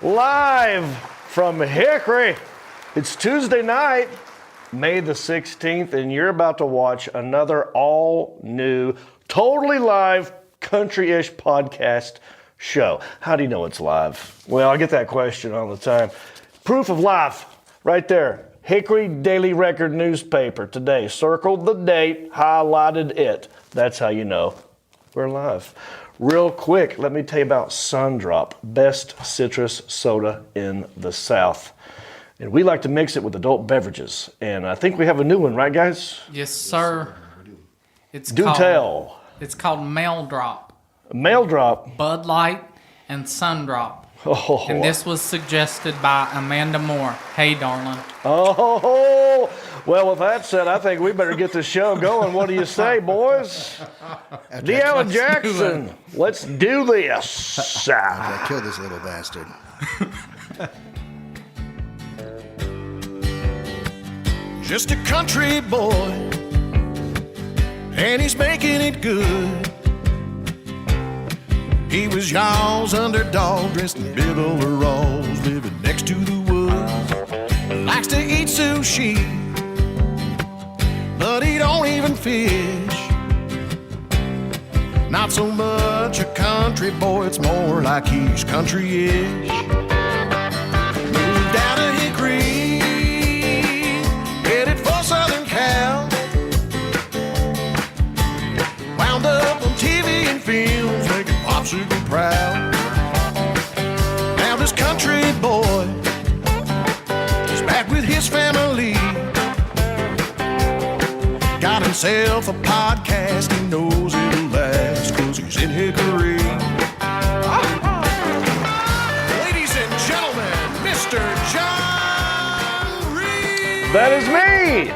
Live from Hickory. It's Tuesday night, May the 16th, and you're about to watch another all-new, totally live, country-ish podcast show. How do you know it's live? Well, I get that question all the time. Proof of life, right there. Hickory Daily Record newspaper today. Circled the date, highlighted it. That's how you know we're live. Real quick, let me tell you about Sundrop, best citrus soda in the South. And we like to mix it with adult beverages. And I think we have a new one, right, guys? Yes, sir. It's tell. It's called Mail Drop. Mail Drop. Bud Light and Sundrop. Oh. And this was suggested by Amanda Moore. Hey, darling. Oh, well, with that said, I think we better get the show going. What do you say, boys? Deanna Jackson, let's do this. I killed this little bastard. Just a country boy, and he's making it good. He was y'all's underdog, dressed in bib overalls, living next to the woods. Likes to eat sushi, but he don't even fish. Not so much a country boy, it's more like he's country-ish. Moved down to Hickory, headed for Southern Cal. Wound up on TV and films, making popsicle proud. Now this country boy is back with his family. Got himself a podcast, he knows it'll last, 'cause he's in Hickory. Ladies and gentlemen, Mr. John Reed. That is me.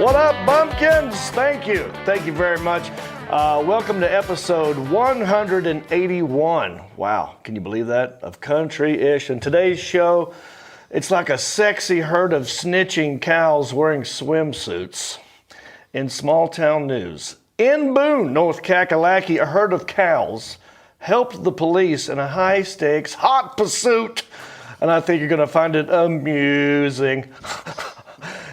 What up, bumpkins? Thank you. Thank you very much. Welcome to episode 181. Wow, can you believe that? Of Country-ish. And today's show, it's like a sexy herd of snitching cows wearing swimsuits. In small town news, in Boone, North Kakalaki, a herd of cows helped the police in a high-stakes, hot pursuit. And I think you're going to find it amusing.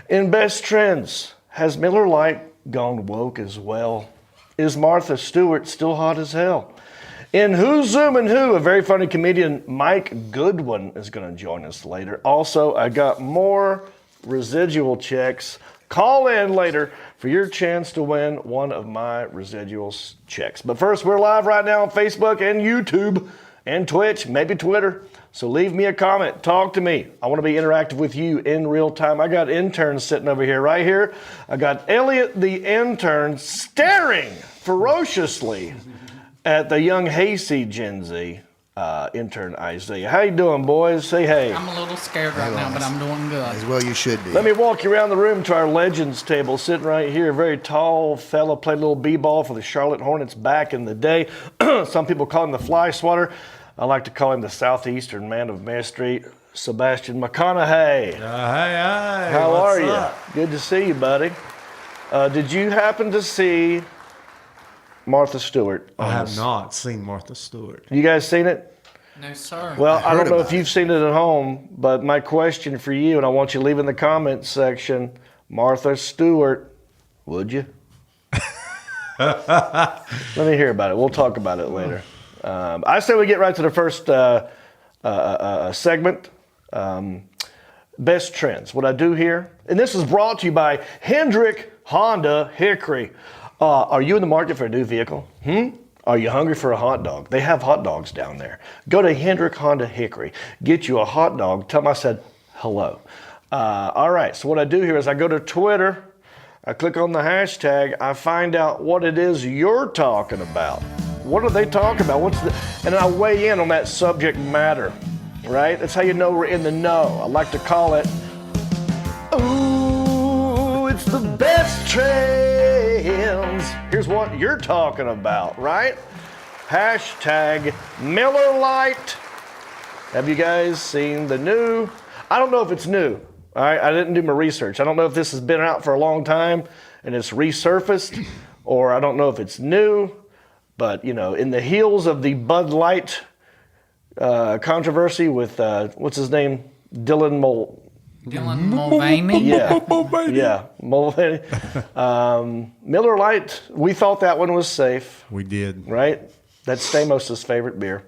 In best trends, has Miller Lite gone woke as well? Is Martha Stewart still hot as hell? In Who's Zooming Who, a very funny comedian, Mike Goodwin, is going to join us later. Also, I got more residual checks. Call in later for your chance to win one of my residuals checks. But first, we're live right now on Facebook and YouTube and Twitch, maybe Twitter. So leave me a comment. Talk to me. I want to be interactive with you in real time. I got interns sitting over here, right here. I got Elliot, the intern, staring ferociously at the young hayseed Gen Z intern Isaiah. How you doing, boys? Say hey. I'm a little scared right now, but I'm doing good. As well you should be. Let me walk you around the room to our Legends table, sitting right here. A very tall fella, played a little b-ball for the Charlotte Hornets back in the day. Some people call him the fly swatter. I like to call him the Southeastern Man of Mystery, Sebastian McConaughey. Hey. How are What's you? up? Good to see you, buddy. Did you happen to see Martha Stewart? I have not seen Martha Stewart. You guys seen it? No, sir. Well, I don't know if about you've seen it at home, but my question for you, and I want you to leave in the comments section, Martha Stewart, would you? Let me hear about it. We'll talk about it later. I say we get right to the first segment, best trends. What I do here, and this is brought to you by Hendrick Honda Hickory. Are you in the market for a new vehicle? Are you hungry for a hot dog? They have hot dogs down there. Go to Hendrick Honda Hickory. Get you a hot dog. Tell them I said hello. All right, so what I do here is I go to Twitter. I click on the hashtag. I find out what it is you're talking about. What are they talking about? And I weigh in on that subject matter, right? That's how you know we're in the know. I like to call it, ooh, it's the best trends. Here's what you're talking about, right? Hashtag Miller Lite. Have you guys seen the new? I don't know if it's new. All right, I didn't do my research. I don't know if this has been out for a long time and it's resurfaced, or I don't know if it's new. But, you know, in the heels of the Bud Light controversy with, what's his name? Dylan Mulvaney. Yeah, Mulvaney. Miller Lite, we thought that one was safe, We did. right? That's Stamos' favorite beer.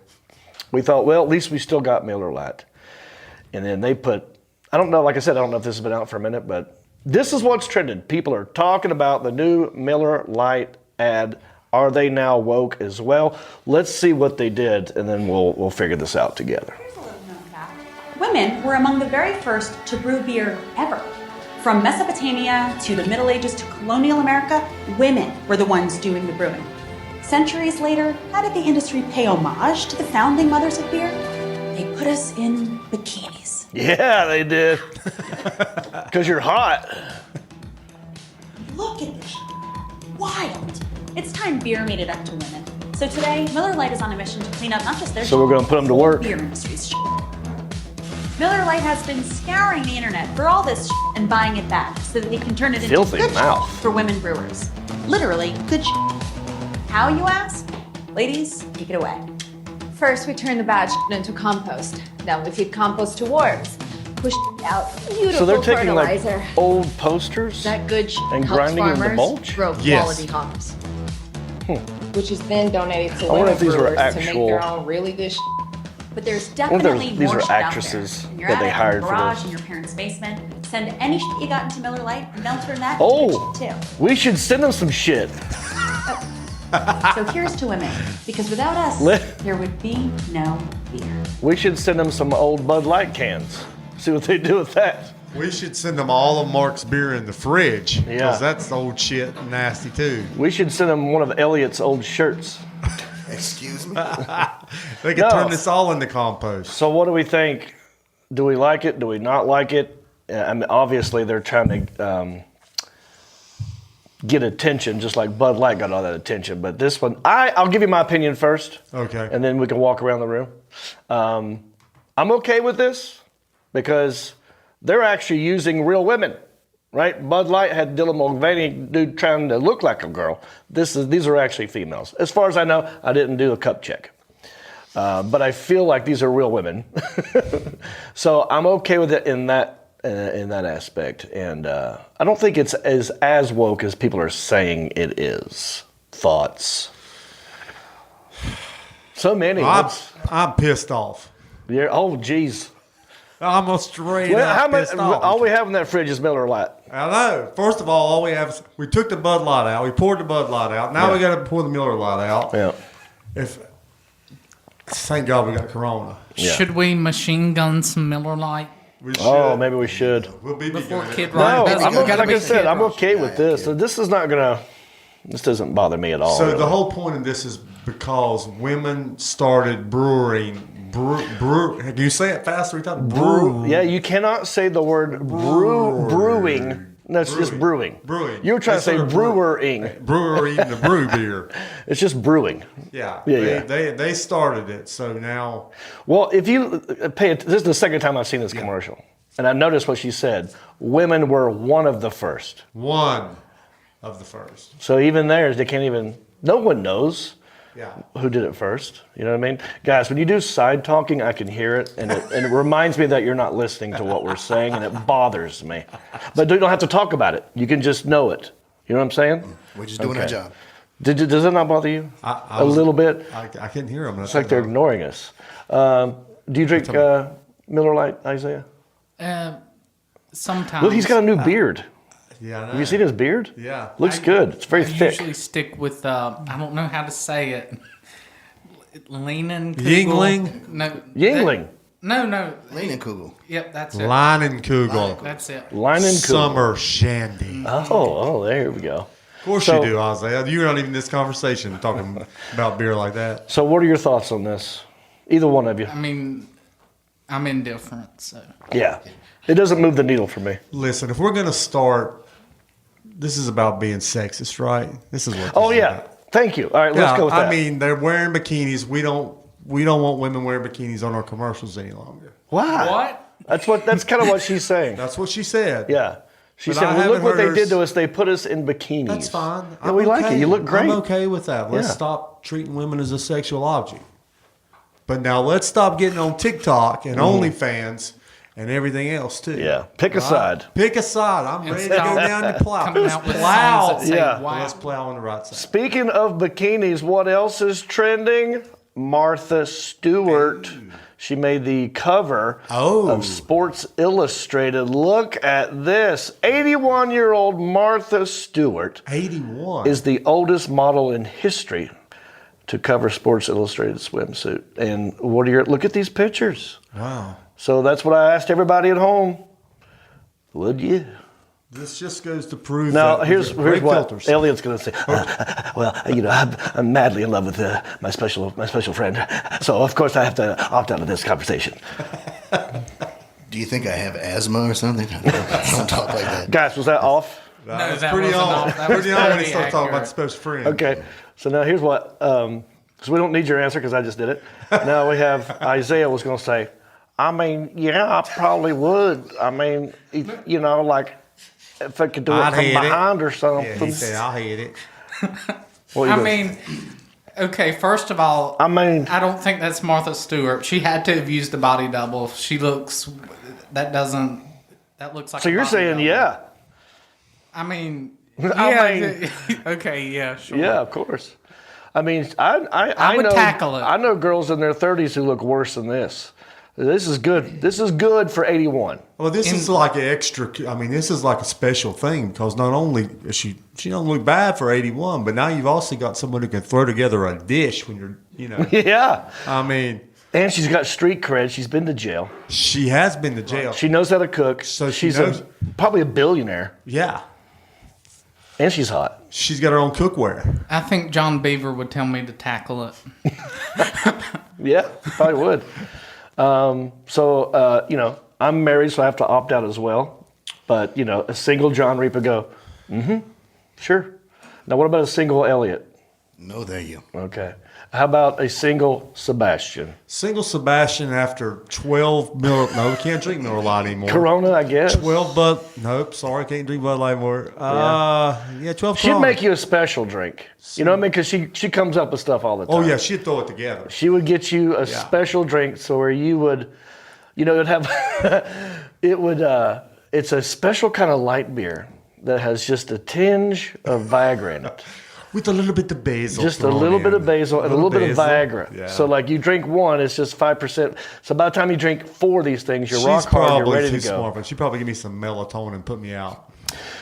We thought, well, at least we still got Miller Lite. And then they put, I don't know, like I said, I don't know if this has been out for a minute, but this is what's trended. People are talking about the new Miller Lite ad. Are they now woke as well? Let's see what they did, and then we'll figure this out together. Here's a little known fact. Women were among the very first to brew beer ever. From Mesopotamia to the Middle Ages to colonial America, women were the ones doing the brewing. Centuries later, how did the industry pay homage to the founding mothers of beer? They put us in bikinis. Yeah, they did. Because you're hot. Look at this. Wild. It's time beer made it up to women. So today, Miller Lite is on a mission to clean up not just their So we're gonna put 'em to but the work. beer industry's shit. Miller Lite has been scouring the internet for all this shit and buying it back so that they can turn it into Filthy good mouth. shit for women brewers. Literally, good shit. How, you ask? Ladies, take it away. First, we turn the bad shit into compost. Then we feed compost to worms. Push out beautiful So they're taking like fertilizer. old posters That good shit and helps grinding into farmers mulch? grow Yes. quality hops. Which is then donated to I wonder women if these were brewers to make actual- their own really good shit. But there's wonder if definitely these more are shit out actresses there. In your that they attic, hired in for your garage, this. in your parents' basement. Send any shit you got into Miller Lite, and they'll turn that Oh, into good shit too. we should send them some shit. So here's to women, because without us, Li- there would be no beer. We should send them some old Bud Light cans. See what they do with that. We should send them all of Mark's beer in the fridge. Yeah. Because that's old shit and nasty too. We should send them one of Elliot's old shirts. Excuse me? They could No. turn this all into compost. So what do we think? Do we like it? Do we not like it? I mean, obviously they're trying to get attention, just like Bud Light got all that attention. But this one, I'll give you my opinion first. Okay. And then we can walk around the room. I'm okay with this because they're actually using real women, right? Bud Light had Dylan Mulvaney dude trying to look like a girl. These are actually females. As far as I know, I didn't do a cup check. But I feel like these are real women. So I'm okay with it in that aspect. And I don't think it's as woke as people are saying it is. Thoughts? So many. I'm pissed off. Oh, geez. I'm a straight Well, up how much? pissed off. All we have in that fridge is Miller Lite. I know. First of all we have is we took the Bud Light out. We poured the Bud Light out. Now we got to pour the Miller Light out. Yeah. Thank God we got Corona. Yeah. Should we machine gun some Miller Lite? We should. Oh, maybe we should. We'll be Before doing Kid it. Rock No, does it. I'm, Gotta like be I said, Kid I'm Rock. okay with this. So this is not gonna. This doesn't bother me at all. So really. the whole point of this is because women started brewing. Can you say it fast 3 times? Yeah, you cannot say the word brewing. No, it's just brewing. Brewing. You were trying to They say started brewering. Brewing the brew beer. It's just brewing. Yeah. Yeah, They started it. So now. Well, if you pay it, this is the second time I've seen this commercial, and I noticed what she said. Women were one of the first. One of the first. So even there, they can't even. No one knows. Yeah. Who did it first? You know what I mean? Guys, when you do side talking, I can hear it, and it reminds me that you're not listening to what we're saying, and it bothers me. But you don't have to talk about it. You can just know it. You know what I'm saying? We're just doing our job. Does it not bother you? I a was- little bit? I couldn't hear them. It's like they're ignoring us. Do you drink Miller Lite, Isaiah? Sometimes. Look, he's got a new beard. Yeah, I know. Have you seen his beard? Yeah. Looks good. It's very I thick. usually stick with, I don't know how to say it. Leaning. Yingling? No. Yingling. No. Leaning Kugel. Yep, that's it. Leinenkugel. That's it. Leinen Summer Shandy. Oh, there we go. Of course So- you do, Isaiah. You're not even in this conversation talking about beer like that. So what are your thoughts on this? Either one of you. I mean, I'm indifferent, so. Yeah. It doesn't move the needle for me. Listen, if we're going to start, this is about being sexist, right? This is what. Oh, this is yeah. about. Thank you. All right, let's Yeah, go with that. I mean, they're wearing bikinis. We don't want women wearing bikinis on our commercials any longer. Why? What? That's kind of what she's saying. That's what she said. Yeah. She But said, I well, look haven't what they heard did her to us. They put us in bikinis. That's fine. Yeah, we like it. You look great. I'm okay with that. Let's Yeah. stop treating women as a sexual object. But now let's stop getting on TikTok and OnlyFans and everything else too. Yeah. Pick a side. Pick a side. I'm ready to go down the plow. Coming Let's out with plow. signs that say, Yeah. wow. Let's plow on the right side. Speaking of bikinis, what else is trending? Martha Stewart. She made the cover of Sports Illustrated. Look at this. 81-year-old Martha Stewart 81 is the oldest model in history to cover Sports Illustrated swimsuit. And look at these pictures. Wow. So that's what I asked everybody at home. Would you? This just goes to prove Now, that here's great what filters. Elliot's going to say. I'm madly in love with my special friend. So, of course, I have to opt out of this conversation. Do you think I have asthma or something? I don't talk like that. Guys, was that off? That's that pretty wasn't on. all- that was Pretty on when you pretty start talking about the accurate. special friend. Okay. So now here's what, because we don't need your answer because I just did it. Now we have Isaiah was going to say, I mean, yeah, I probably would. I mean, like if I could do it I'd from hit it. behind or something. Yeah, he said, I'll hit it. What you I gonna- mean, okay, first of all, I mean- I don't think that's Martha Stewart. She had to have used a body double. She looks, that looks like So a you're body saying, double. yeah. I mean, I yeah, okay, yeah, sure. Yeah, of course. I mean, I would know, tackle it. I know girls in their 30s who look worse than this. This is good. This is good for 81. Well, this is like an extra. I mean, this is like a special thing because not only is she don't look bad for 81, but now you've also got someone who can throw together a dish when you're, Yeah. I mean, And she's got street cred. She's been to jail. she has been to jail. She knows how to cook. So she she's knows- probably a billionaire. Yeah, And she's hot. she's got her own cookware. I think John Beaver would tell me to tackle it. Yeah, probably would. I'm married, so I have to opt out as well. But, a single John Reap would go, sure. Now, what about a single Elliot? No, thank you. Okay. How about a single Sebastian? Single Sebastian after 12 Miller. No, we can't drink Miller Lite anymore. Corona, I guess. 12 Bud. Nope, sorry, can't drink Bud Light anymore. 12 She'd Corona. make you a special drink. You know what I mean? Because she comes up with stuff all the time. Oh, yeah, she'd throw it together. She would get you a special drink so where you would, it would have, it's a special kind of light beer that has just a tinge of Viagra in it. With a little bit of basil. Just a thrown little bit in. of basil and a little bit of Viagra. Yeah. So like you drink one, it's just 5%. So by the time you drink 4 of these things, you're She's rock hard, you're probably ready too to go. smart, but she'd probably give me some melatonin and put me out.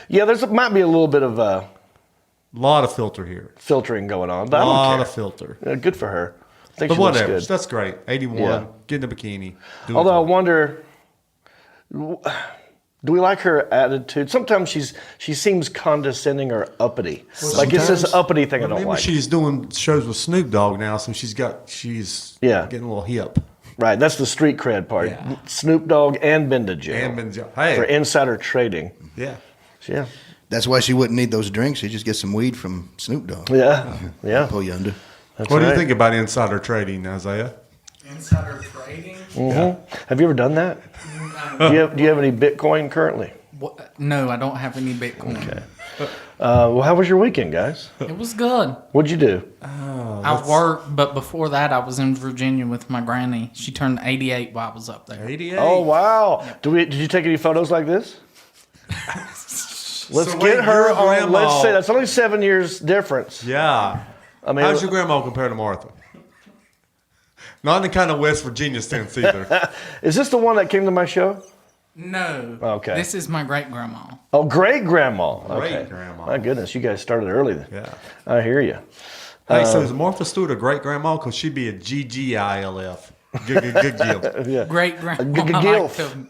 Yeah, might be a little bit of A lot of filter here. filtering going on, but A I lot don't of care. filter. Good for her. I think But she looks whatever. good. That's great. 81. Yeah. Get in a bikini. Do Although I it. wonder, do we like her attitude? Sometimes she seems condescending or uppity. Like it's this sometimes- uppity thing I Well, don't maybe like. she's doing shows with Snoop Dogg now, so she's Yeah. getting a little hip. Right, that's the street cred part. Yeah. Snoop Dogg and been to jail. And been to jail. Hey. For insider trading. Yeah. Yeah. That's why she wouldn't need those drinks. She'd just get some weed from Snoop Dogg. Yeah. Yeah. Pull you under. That's What do you right. think about insider trading, Isaiah? Insider trading? Have you ever done that? Do you have any Bitcoin currently? No, I don't have any Bitcoin. Okay. Well, how was your weekend, guys? It was good. What'd you do? I worked, but before that, I was in Virginia with my granny. She turned 88 while I was up there. 88. Oh wow! Did you take any photos like this? Let's So get wait, her your on. grandma- Let's say that's only 7 years difference. Yeah. I mean, How's your grandma compared to Martha? Not in the kind of West Virginia sense either. is this the one that came to my show? No. Okay. This is my great grandma. Oh, great grandma. Okay. Great-grandma. My goodness, you guys started early. Yeah. I hear you. Hey, so is Martha Stewart a great grandma? Because she'd be a GGILF. Good deal. Yeah. Great grandma. Gilf.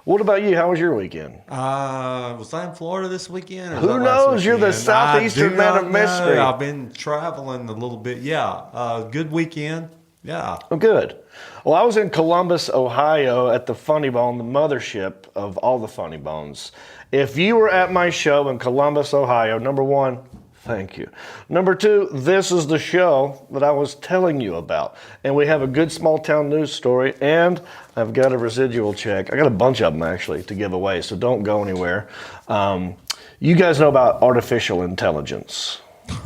What about you? How was your weekend? Was I in Florida this weekend? Or was Who that last knows? You're the weekend? southeastern I do man not of mystery. know. I've been traveling a little bit. Yeah. Good weekend. Yeah. Oh, good. Well, I was in Columbus, Ohio at the Funny Bone, the mothership of all the Funny Bones. If you were at my show in Columbus, Ohio, number one, thank you. Number two, this is the show that I was telling you about. And we have a good small town news story, and I've got a residual check. I got a bunch of them, actually, to give away, so don't go anywhere. You guys know about artificial intelligence.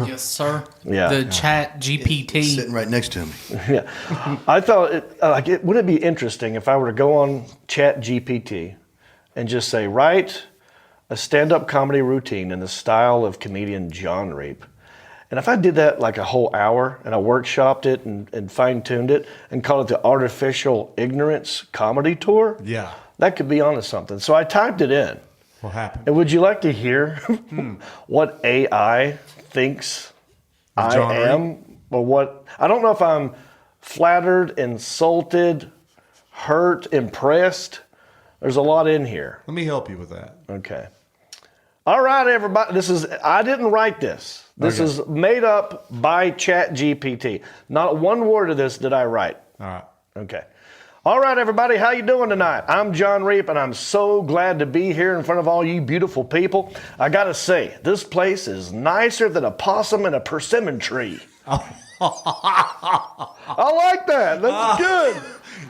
Yes, sir. Yeah. The Chat GPT. Sitting right next to me. Yeah, I thought wouldn't it be interesting if I were to go on Chat GPT and just say, write a stand-up comedy routine in the style of comedian John Reap. And if I did that like a whole hour and I workshopped it and fine-tuned it and called it the Artificial Ignorance Comedy Tour, Yeah. that could be onto something. So I typed it in. What happened? And would you like to hear what AI thinks I John Reap? am? Or what? I don't know if I'm flattered, insulted, hurt, impressed. There's a lot in here. Let me help you with that. Okay. All right, everybody. I didn't write this. This Okay. is made up by ChatGPT. Not one word of this did I write. All right. Okay. All right, everybody. How you doing tonight? I'm John Reap, and I'm so glad to be here in front of all you beautiful people. I got to say, this place is nicer than a possum in a persimmon tree. I like that. That's good.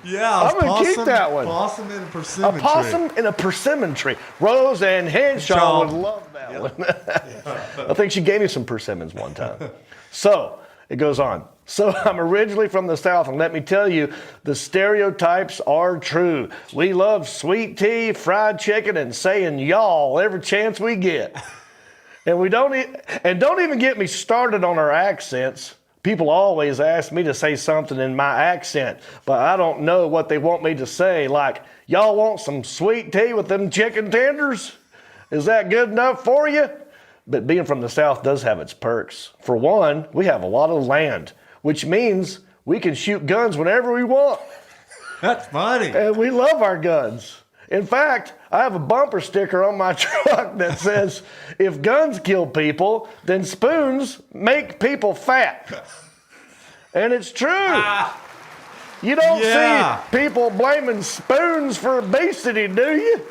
Yeah, I'm gonna keep that one. Possum and a persimmon A possum in a persimmon tree. Rose and Henshaw Shaw. would love that one. I think she gave me some persimmons one time. So it goes on. So I'm originally from the South, and let me tell you, the stereotypes are true. We love sweet tea, fried chicken, and saying y'all every chance we get. And don't even get me started on our accents. People always ask me to say something in my accent, but I don't know what they want me to say. Like, y'all want some sweet tea with them chicken tenders? Is that good enough for you? But being from the South does have its perks. For one, we have a lot of land, which means we can shoot guns whenever we want. That's funny. And we love our guns. In fact, I have a bumper sticker on my truck that says, if guns kill people, then spoons make people fat. And it's true. You don't Yeah. see people blaming spoons for obesity, do you?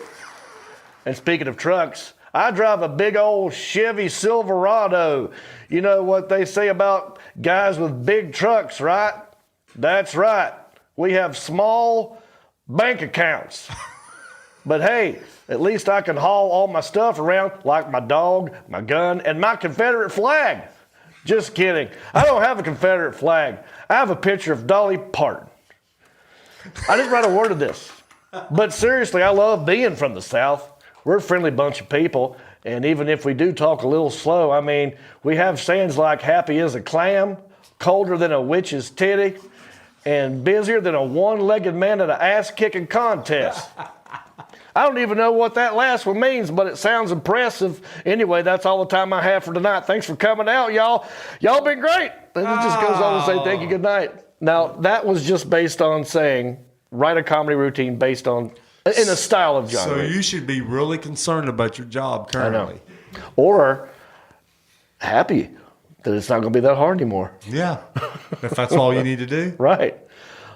And speaking of trucks, I drive a big old Chevy Silverado. You know what they say about guys with big trucks, right? That's right. We have small bank accounts. But hey, at least I can haul all my stuff around, like my dog, my gun, and my Confederate flag. Just kidding. I don't have a Confederate flag. I have a picture of Dolly Parton. I didn't write a word of this. But seriously, I love being from the South. We're a friendly bunch of people, and even if we do talk a little slow, I mean, we have sayings like happy as a clam, colder than a witch's titty, and busier than a one-legged man at an ass-kicking contest. I don't even know what that last one means, but it sounds impressive. Anyway, that's all the time I have for tonight. Thanks for coming out, y'all. Y'all been great. And it just goes on to say thank you, good night. Now, that was just based on saying, write a comedy routine based on, in the style of John So Reap. you should be really concerned about your job currently. Or happy that it's not going to be that hard anymore. Yeah. If that's all you need to do. Right.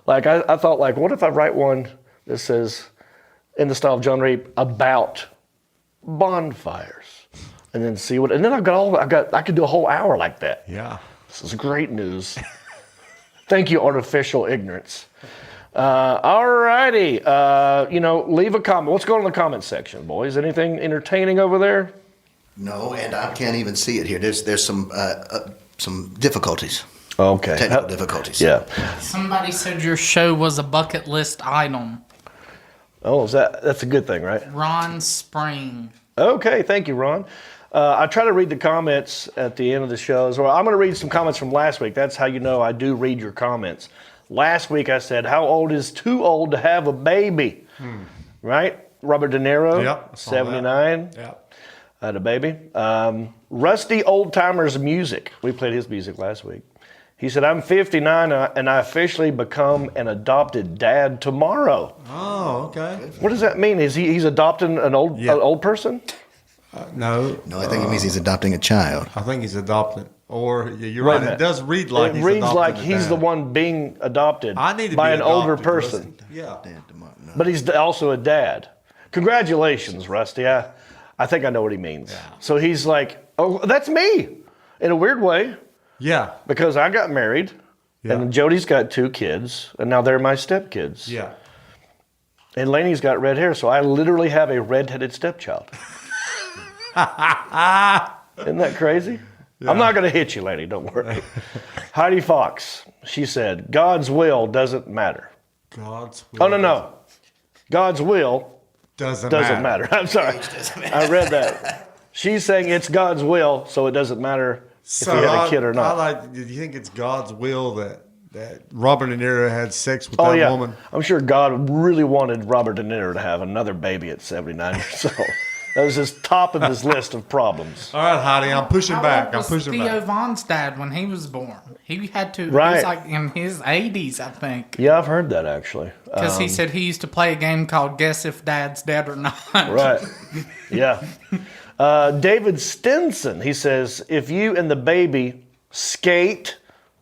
Like, I thought, like, what if I write one that says, in the style of John Reap, about bonfires, and then see what, and then I could do a whole hour like that. Yeah. This is great news. Thank you, Artificial Ignorance. All righty. Leave a comment. What's going on in the comment section, boys? Anything entertaining over there? No, and I can't even see it here. There's some difficulties. Okay. Technical difficulties. Yeah. Somebody said your show was a bucket list item. Oh, that's a good thing, right? Ron Spring. Okay, thank you, Ron. I try to read the comments at the end of the shows. Well, I'm going to read some comments from last week. That's how you know I do read your comments. Last week I said, how old is too old to have a baby? Right? Robert De Niro, Yep, I saw 79. Yep. Had a baby. Rusty Old Timers Music. We played his music last week. He said, I'm 59 and I officially become an adopted dad tomorrow. Oh, okay. What does that mean? He's adopting an old person? No. No, I think it means he's adopting a child. I think he's adopting. Or you're Wait a right. minute. It does read like It he's reads adopting like a he's dad. the one being adopted I need to by be an older adopted, person. Rusty. Yeah. Dad tomorrow. No. But he's also a dad. Congratulations, Rusty. I think I know what he means. Yeah. So he's like, oh, that's me in a weird way Yeah. because I got married Yeah. and Jody's got 2 kids and now they're my stepkids. Yeah. And Lainey's got red hair, so I literally have a redheaded stepchild. Isn't that crazy? I'm not going to hit you, lady. Don't worry. Heidi Fox, she said, God's will doesn't matter. God's will. Oh, no. God's will Doesn't matter. I'm sorry. I read that. She's saying it's God's will, so it doesn't matter if he had a kid or not. Do you think it's God's will that Robert De Niro had sex with that woman? I'm sure God really wanted Robert De Niro to have another baby at 79 years old. That was his top of his list of problems. All right, Heidi, I'm pushing back. How old was Theo Von's dad when he was born? He had to. Right. He was like in his 80s, I think. Yeah, I've heard that actually. Because he said he used to play a game called Guess If Dad's Dead or Not. Right. Yeah. David Stinson, he says, if you and the baby skate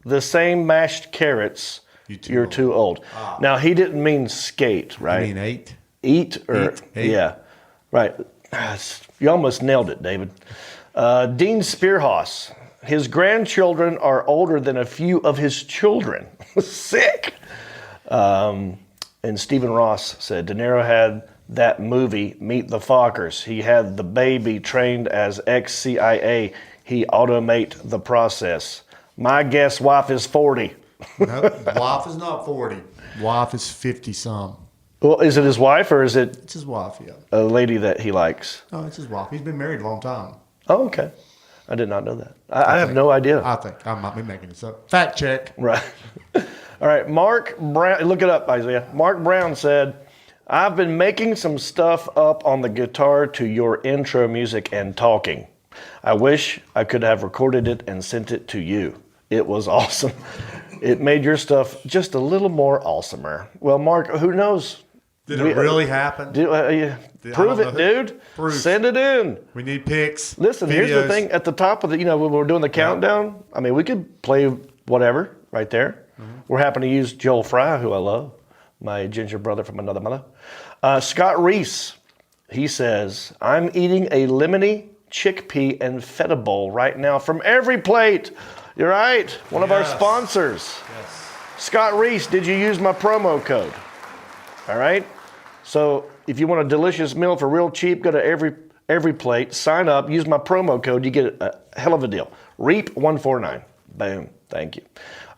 the same mashed carrots, you're too old. Now, he didn't mean skate, right? You mean eat? Eat or Eat. yeah, right. You almost nailed it, David. Dean Spearhouse. His grandchildren are older than a few of his children. Sick. And Stephen Ross said De Niro had that movie Meet the Fockers. He had the baby trained as ex-CIA. He automate the process. My guess, wife is 40. No, wife is not 40. Wife is 50-some. Well, is it his wife or is it It's his wife, yeah. a lady that he likes? No, it's his wife. He's been married a long time. Oh, okay. I did not know that. I have no idea. I think I might be making this up. Fact check. Right. All right. Mark Brown, look it up, Isaiah. Mark Brown said, I've been making some stuff up on the guitar to your intro music and talking. I wish I could have recorded it and sent it to you. It was awesome. It made your stuff just a little more awesomer. Well, Mark, who knows? Did it really happen? Prove it, dude. Proof. Send it in. We need pics. Listen, videos. here's the thing. At the top of the, when we're doing the countdown, I mean, we could play whatever right there. Mm-hmm. We're happy to use Joel Fry, who I love, my ginger brother from another mother. Scott Reese, he says, I'm eating a lemony chickpea and feta bowl right now from Every Plate. You're right. One of our sponsors. Yes. Scott Reese, did you use my promo code? All right. So if you want a delicious meal for real cheap, go to Every Plate, sign up, use my promo code. You get a hell of a deal. REAP149. Boom. Thank you.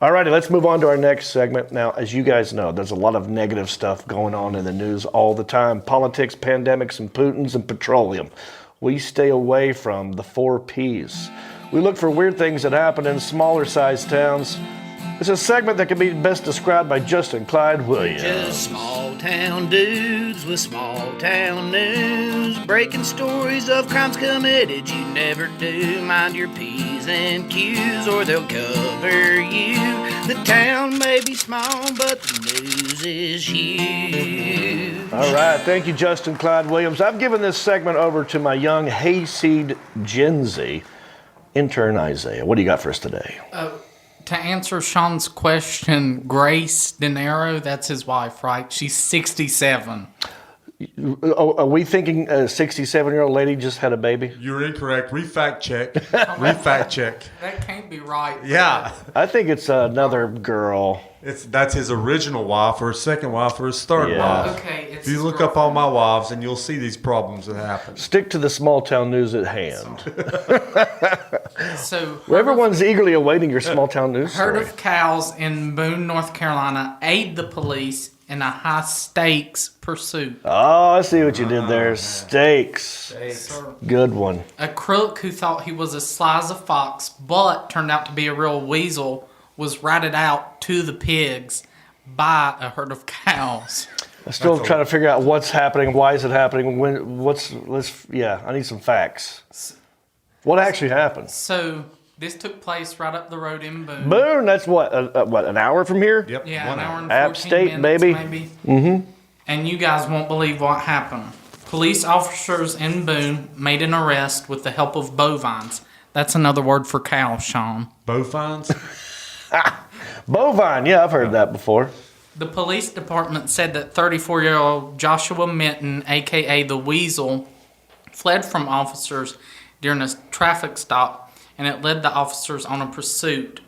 All righty, let's move on to our next segment. Now, as you guys know, there's a lot of negative stuff going on in the news all the time. Politics, pandemics, and Putins, and petroleum. We stay away from the 4 Ps. We look for weird things that happen in smaller sized towns. It's a segment that can be best described by Justin Clyde Williams. Just small town dudes with small town news, breaking stories of crimes committed you never do. Mind your P's and Q's or they'll cover you. The town may be small, but the news is huge. All right, thank you, Justin Clyde Williams. I've given this segment over to my young hayseed Gen Z intern Isaiah. What do you got for us today? To answer Sean's question, Grace De Niro, that's his wife, right? She's 67. Are we thinking a 67-year-old lady just had a baby? You're incorrect. Refact check. Refact check. That can't be right. Yeah. I think it's another girl. That's his original wife or his second wife or his third wife. Okay, it's If you look up all my wives and you'll see these problems that happen. Stick to the small town news at hand. So Everyone's eagerly awaiting your small town news herd story. of cows in Boone, North Carolina, aid the police in a high-stakes pursuit. Oh, I see what you did there. Steaks. Good one. A crook who thought he was as sly as a fox, but turned out to be a real weasel, was ratted out to the pigs by a herd of cows. I'm still trying to figure out what's happening, why is it happening, I need some facts. What actually happened? So this took place right up the road in Boone. Boone, that's an hour from here? Yep. Yeah, an hour and 14 App State, minutes, baby. maybe. Mm-hmm. And you guys won't believe what happened. Police officers in Boone made an arrest with the help of bovines. That's another word for cow, Sean. Bovines? Bovine, yeah, I've heard that before. The police department said that 34-year-old Joshua Minton, a.k.a. the Weasel, fled from officers during a traffic stop, and it led the officers on a pursuit.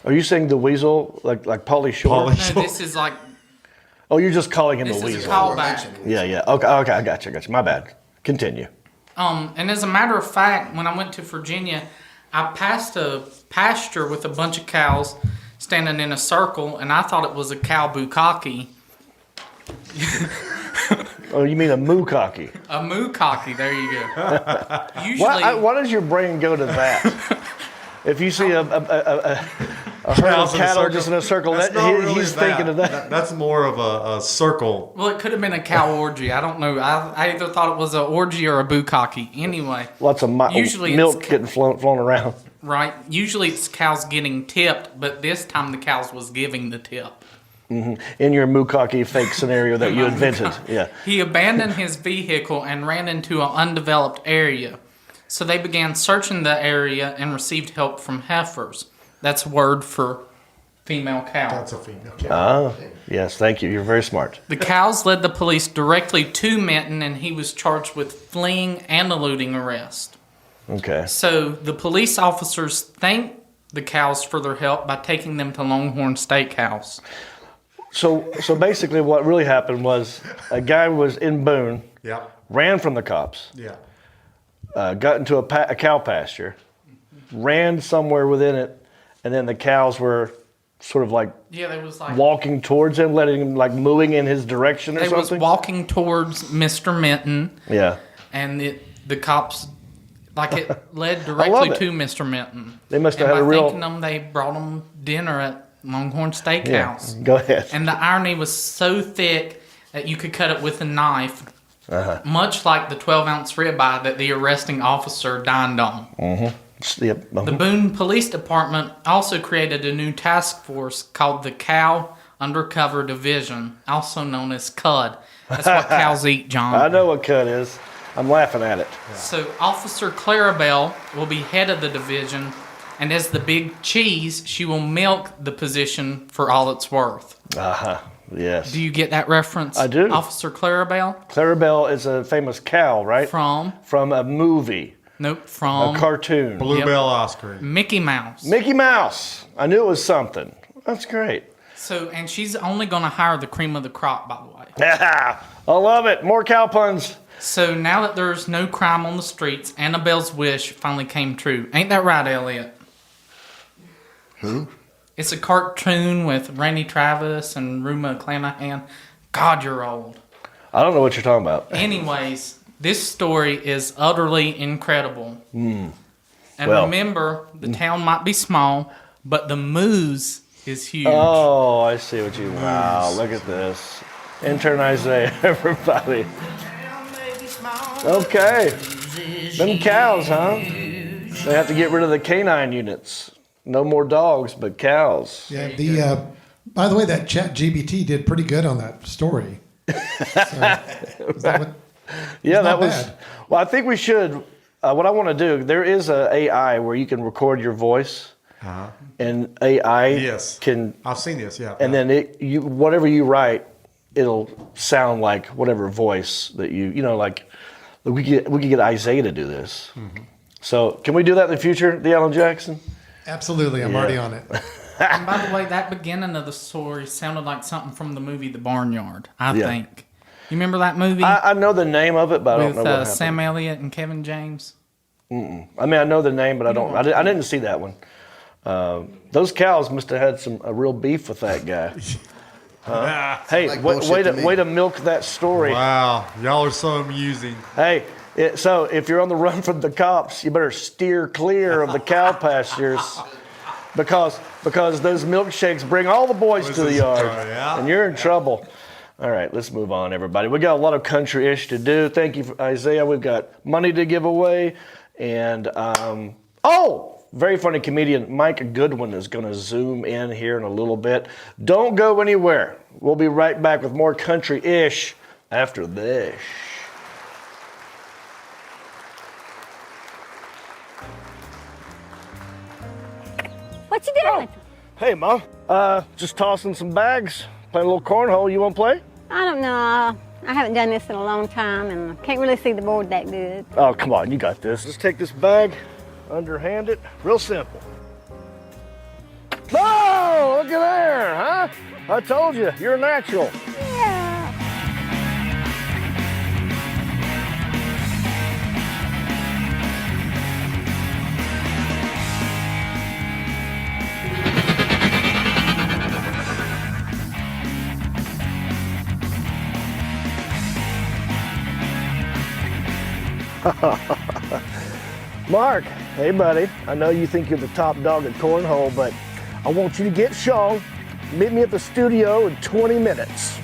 Are you saying the weasel, like Pauly Shore? No, this is like... Oh, you're just calling him This the is weasel. a callback. Yeah. Okay, I got you. My bad. Continue. And as a matter of fact, when I went to Virginia, I passed a pasture with a bunch of cows standing in a circle, and I thought it was a cow bukkake. Oh, you mean a mookaki? A mookaki, there you go. Usually, Why does your brain go to that? If you see a herd of cattle just in a circle, he's thinking of that. That's more of a circle. well, it could have been a cow orgy. I don't know. I either thought it was an orgy or a bukkake. Anyway, Lots of Usually milk it's- getting flown around. right? Usually it's cows getting tipped, but this time the cows was giving the tip. In your mookaki fake scenario that you invented. Yeah. He abandoned his vehicle and ran into an undeveloped area. So they began searching the area and received help from heifers. That's word for female cow. That's a female. Ah, yes, thank you. You're very smart. The cows led the police directly to Minton, and he was charged with fleeing and eluding arrest. Okay. So the police officers thanked the cows for their help by taking them to Longhorn Steakhouse. So basically what really happened was a guy was in Boone, Yeah. ran from the cops, Yeah. got into a cow pasture, ran somewhere within it, and then the cows were sort of like Yeah, they was like walking towards him, letting him like mooing in his direction or they was something. walking towards Mr. Minton, Yeah. and the cops like it led directly it. to Mr. Minton. They must have and had a by real- thanking them, they brought him dinner at Longhorn Steakhouse. Go ahead. And the irony was so thick that you could cut it with a knife, much like the 12-ounce ribeye that the arresting officer dined on. Yep. The Boone Police Department also created a new task force called the Cow Undercover Division, also known as CUD. That's what cows eat, John. I know what cut is. I'm laughing at it. So Officer Clarabelle will be head of the division, and as the big cheese, she will milk the position for all it's worth. Yes. Do you get that reference? I do. Officer Clarabelle? Clarabelle is a famous cow, right? From? From a movie, Nope, from a cartoon. Bluebell ice cream. Mickey Mouse. Mickey Mouse. I knew it was something. That's great. So, and she's only going to hire the cream of the crop, by the way. I love it. More cow puns. So now that there's no crime on the streets, Annabelle's wish finally came true. Ain't that right, Elliot? Who? It's a cartoon with Randy Travis and Rue McClanahan. God, you're old. I don't know what you're talking about. Anyways, this story is utterly incredible. And Well. remember, the town might be small, but the moose is huge. Oh, I see what you. Wow, look at this. Intern Isaiah, everybody. Okay. Them cows, huh? They have to get rid of the canine units. No more dogs, but cows. Yeah. By the way, that Chat GBT did pretty good on that story. Yeah, that was. bad. Well, I think we should. What I want to do, there is a AI where you can record your voice, and AI Yes. can, I've seen this, yeah. and then whatever you write, it'll sound like whatever voice that like we could get Isaiah to do this. So can we do that in the future, the Alan Jackson? Absolutely. I'm already on it. And by the way, that beginning of the story sounded like something from the movie The Barnyard, I Yeah. think. You remember that movie? I know the name of it, but I don't with know what happened. Sam Elliott and Kevin James? I mean, I know the name, but I don't. I didn't see that one. Those cows must have had a real beef with that guy. Hey, Like bullshit way to me. to milk that story. Wow, y'all are so amusing. Hey, so if you're on the run from the cops, you better steer clear of the cow pastures because those milkshakes bring all the boys to the yard, and you're in trouble. All right, let's move on, everybody. We got a lot of country-ish to do. Thank you, Isaiah. We've got money to give away, and very funny comedian Mike Goodwin is going to zoom in here in a little bit. Don't go anywhere. We'll be right back with more country-ish after this. What you doing? Hey, Mom. Just tossing some bags, playing a little cornhole. You want to play? I don't know. I haven't done this in a long time and I can't really see the board that good. Oh, come on. You got this. Just take this bag, underhand it. Real simple. Oh, look at there, huh? I told you, you're a natural. Yeah. Mark, hey buddy, I know you think you're the top dog at cornhole, but I want you to get Sean. Meet me at the studio in 20 minutes.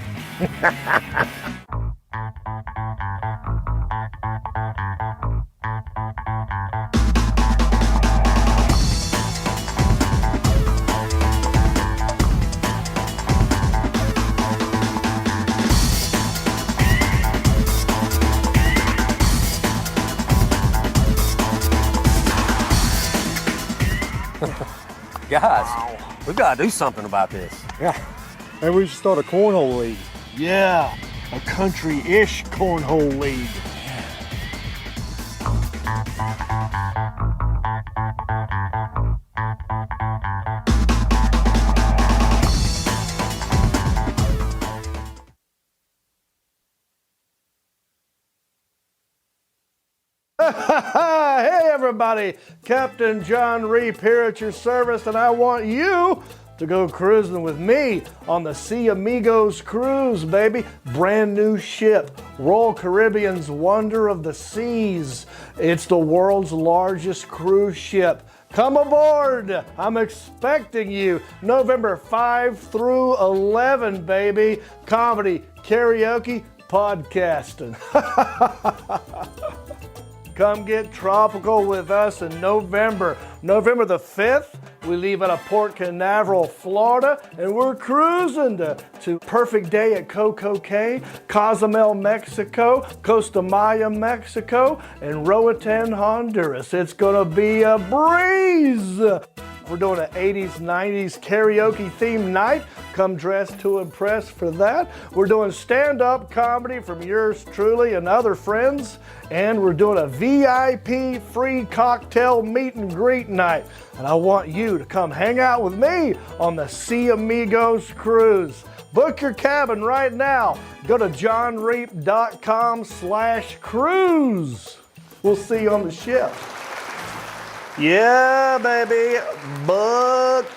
Guys, we've got to do something about this. Yeah. Maybe we should start a cornhole league. Yeah, a country-ish cornhole league. Hey everybody, Captain John Reap here at your service, and I want you to go cruising with me on the Sea Amigos cruise, baby. Brand new ship, Royal Caribbean's Wonder of the Seas. It's the world's largest cruise ship. Come aboard, I'm expecting you. November 5 through 11, baby. Comedy, karaoke, podcasting. Come get tropical with us in November. November the 5th, we leave out of Port Canaveral, Florida, and we're cruising to Perfect Day at Coco Cay, Cozumel, Mexico, Costa Maya, Mexico, and Roatan, Honduras. It's gonna be a breeze. We're doing an 80s, 90s karaoke themed night. Come dressed to impress for that. We're doing stand-up comedy from yours truly and other friends. And we're doing a VIP free cocktail meet and greet night. And I want you to come hang out with me on the Sea Amigos cruise. Book your cabin right now. Go to johnreap.com/cruise. We'll see you on the ship. Yeah, baby. Book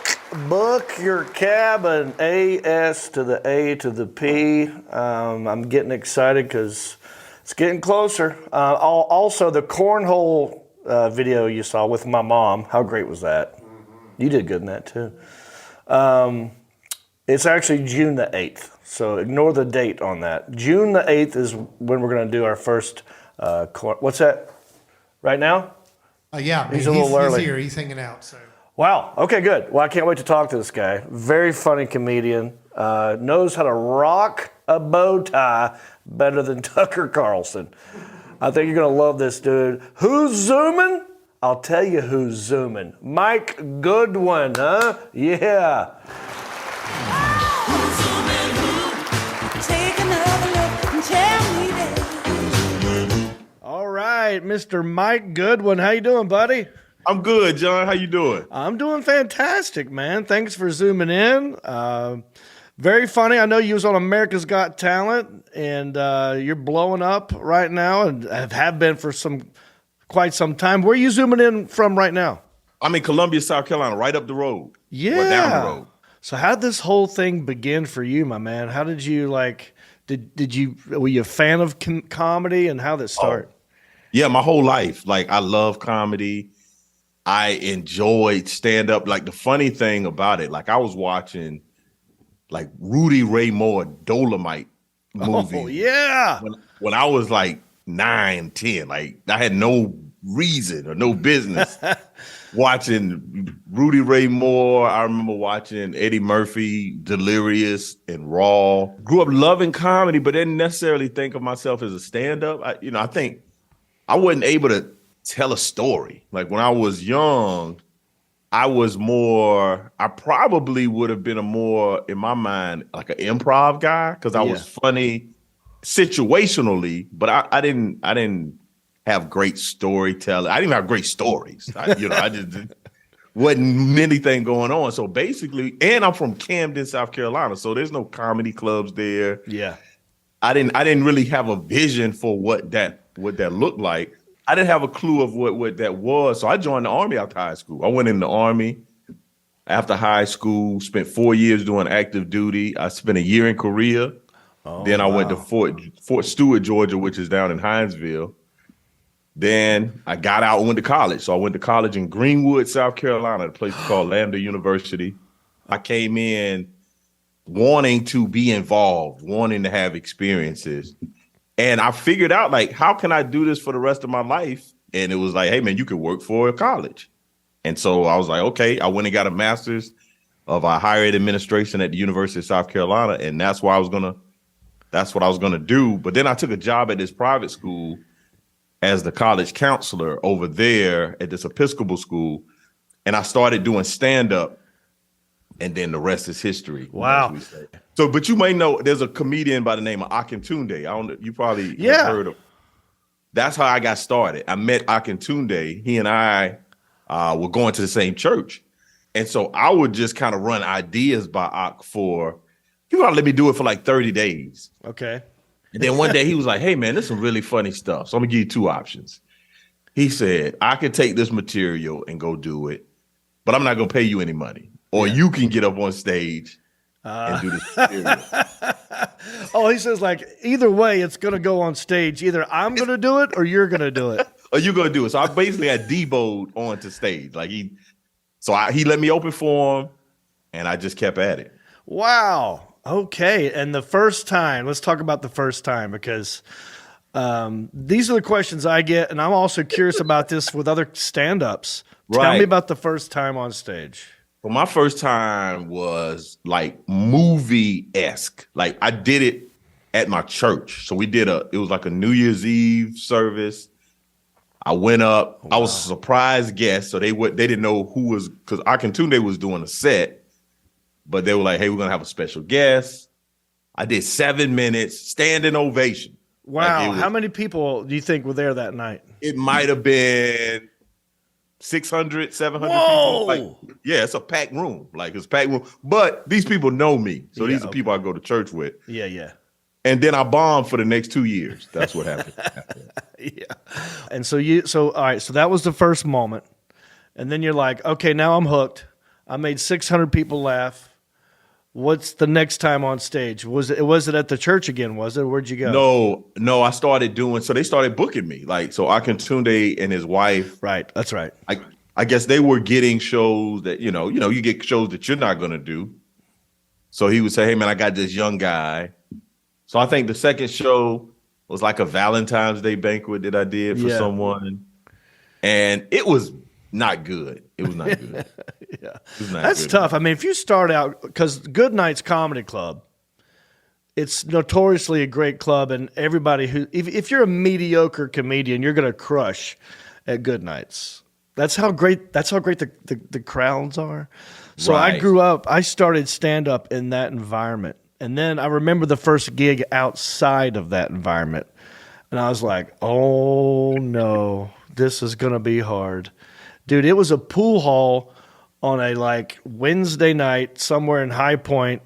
your cabin. AS to the A to the P. I'm getting excited because it's getting closer. Also, the cornhole video you saw with my mom, how great was that? You did good in that too. It's actually June the 8th, so ignore the date on that. June the 8th is when we're going to do our first, what's that, right now? Yeah, he's a little early. He's here, he's hanging out. So. Wow, okay, good. Well, I can't wait to talk to this guy. Very funny comedian, knows how to rock a bow tie better than Tucker Carlson. I think you're gonna love this dude. Who's zooming? I'll tell you who's zooming. Mike Goodwin, huh? Yeah. All right, Mr. Mike Goodwin, how you doing, buddy? I'm good, John. How you doing? I'm doing fantastic, man. Thanks for zooming in. Very funny. I know you was on America's Got Talent, and you're blowing up right now, and have been for quite some time. Where are you zooming in from right now? I'm in Columbia, South Carolina, right up the road. Yeah. Or down the road. So how did this whole thing begin for you, my man? How did you were you a fan of comedy, and how did it start? Oh, yeah, my whole life. Like, I love comedy. I enjoyed stand-up. Like, the funny thing about it, like, I was watching like Rudy Ray Moore Dolomite movie. Oh, yeah. When I was like 9, 10, like I had no reason or no business watching Rudy Ray Moore. I remember watching Eddie Murphy, Delirious and Raw. Grew up loving comedy, but didn't necessarily think of myself as a stand-up. I think I wasn't able to tell a story. Like, when I was young, I probably would have been in my mind, like an improv guy, because I was funny situationally, but I didn't have great storytelling. I didn't have great stories. I just wasn't anything going on. So basically, and I'm from Camden, South Carolina, so there's no comedy clubs there. Yeah. I didn't really have a vision for what that looked like. I didn't have a clue of what that was. So I joined the Army after high school. I went in the Army after high school, spent 4 years doing active duty. I spent a year in Korea. Then I went to Fort Stewart, Georgia, which is down in Hinesville. Then I got out and went to college. So I went to college in Greenwood, South Carolina, a place called Lambda University. I came in wanting to be involved, wanting to have experiences. And I figured out, like, how can I do this for the rest of my life? And it was like, hey, man, you could work for a college. And so I was like, okay, I went and got a master's of higher ed administration at the University of South Carolina. And that's what I was going to do. But then I took a job at this private school as the college counselor over there at this Episcopal school. And I started doing stand-up. And then the rest is history. Wow. So, but you may know there's a comedian by the name of Akintunde. I don't know, you probably have heard of. That's how I got started. I met Akintunde. He and I were going to the same church. And so I would just kind of run ideas by Ak he would let me do it for like 30 days. Okay. And then one day he was like, hey, man, this is some really funny stuff. So I'm going to give you 2 options. He said, I could take this material and go do it, but I'm not going to pay you any money. Or you can get up on stage and do this material. Oh, he says, like, either way, it's going to go on stage. Either I'm going to do it or you're going to do it. Or you're going to do it. So I basically had Debo'd onto stage. Like he let me open for him, and I just kept at it. Wow. Okay. And the first time, let's talk about the first time, because these are the questions I get, and I'm also curious about this with other stand-ups. Tell me about the first time on stage. Well, my first time was like movie-esque. Like I did it at my church. So it was like a New Year's Eve service. I went up. Wow. I was a surprise guest. So they didn't know who was, because Akintunde was doing a set, but they were like, hey, we're going to have a special guest. I did 7 minutes, standing ovation. Wow. Like how many people do you think were there that night? It might have been 600, 700 Whoa. people. Like, yeah, it's a packed room. Like, it's a packed room. But these people know me. So these are people I go to church with. Yeah, yeah. And then I bombed for the next 2 years. That's what happened. Yeah. And so all right, so that was the first moment. And then you're like, okay, now I'm hooked. I made 600 people laugh. What's the next time on stage? Was it at the church again? Was it? Where'd you go? No, I started so they started booking me. Like, so Akintunde and his wife. Right, that's right. I guess they were getting shows that, you get shows that you're not going to do. So he would say, hey, man, I got this young guy. So I think the second show was like a Valentine's Day banquet that I did for someone. And it was not good. It was not good. Yeah. That's tough. I mean, if you start out, because Good Night's Comedy Club, it's notoriously a great club, and everybody if you're a mediocre comedian, you're going to crush at Good Nights. That's how great the crowds are. So I grew up, I started stand-up in that environment. And then I remember the first gig outside of that environment. And I was like, oh, no, this is going to be hard. Dude, it was a pool hall on a Wednesday night somewhere in High Point,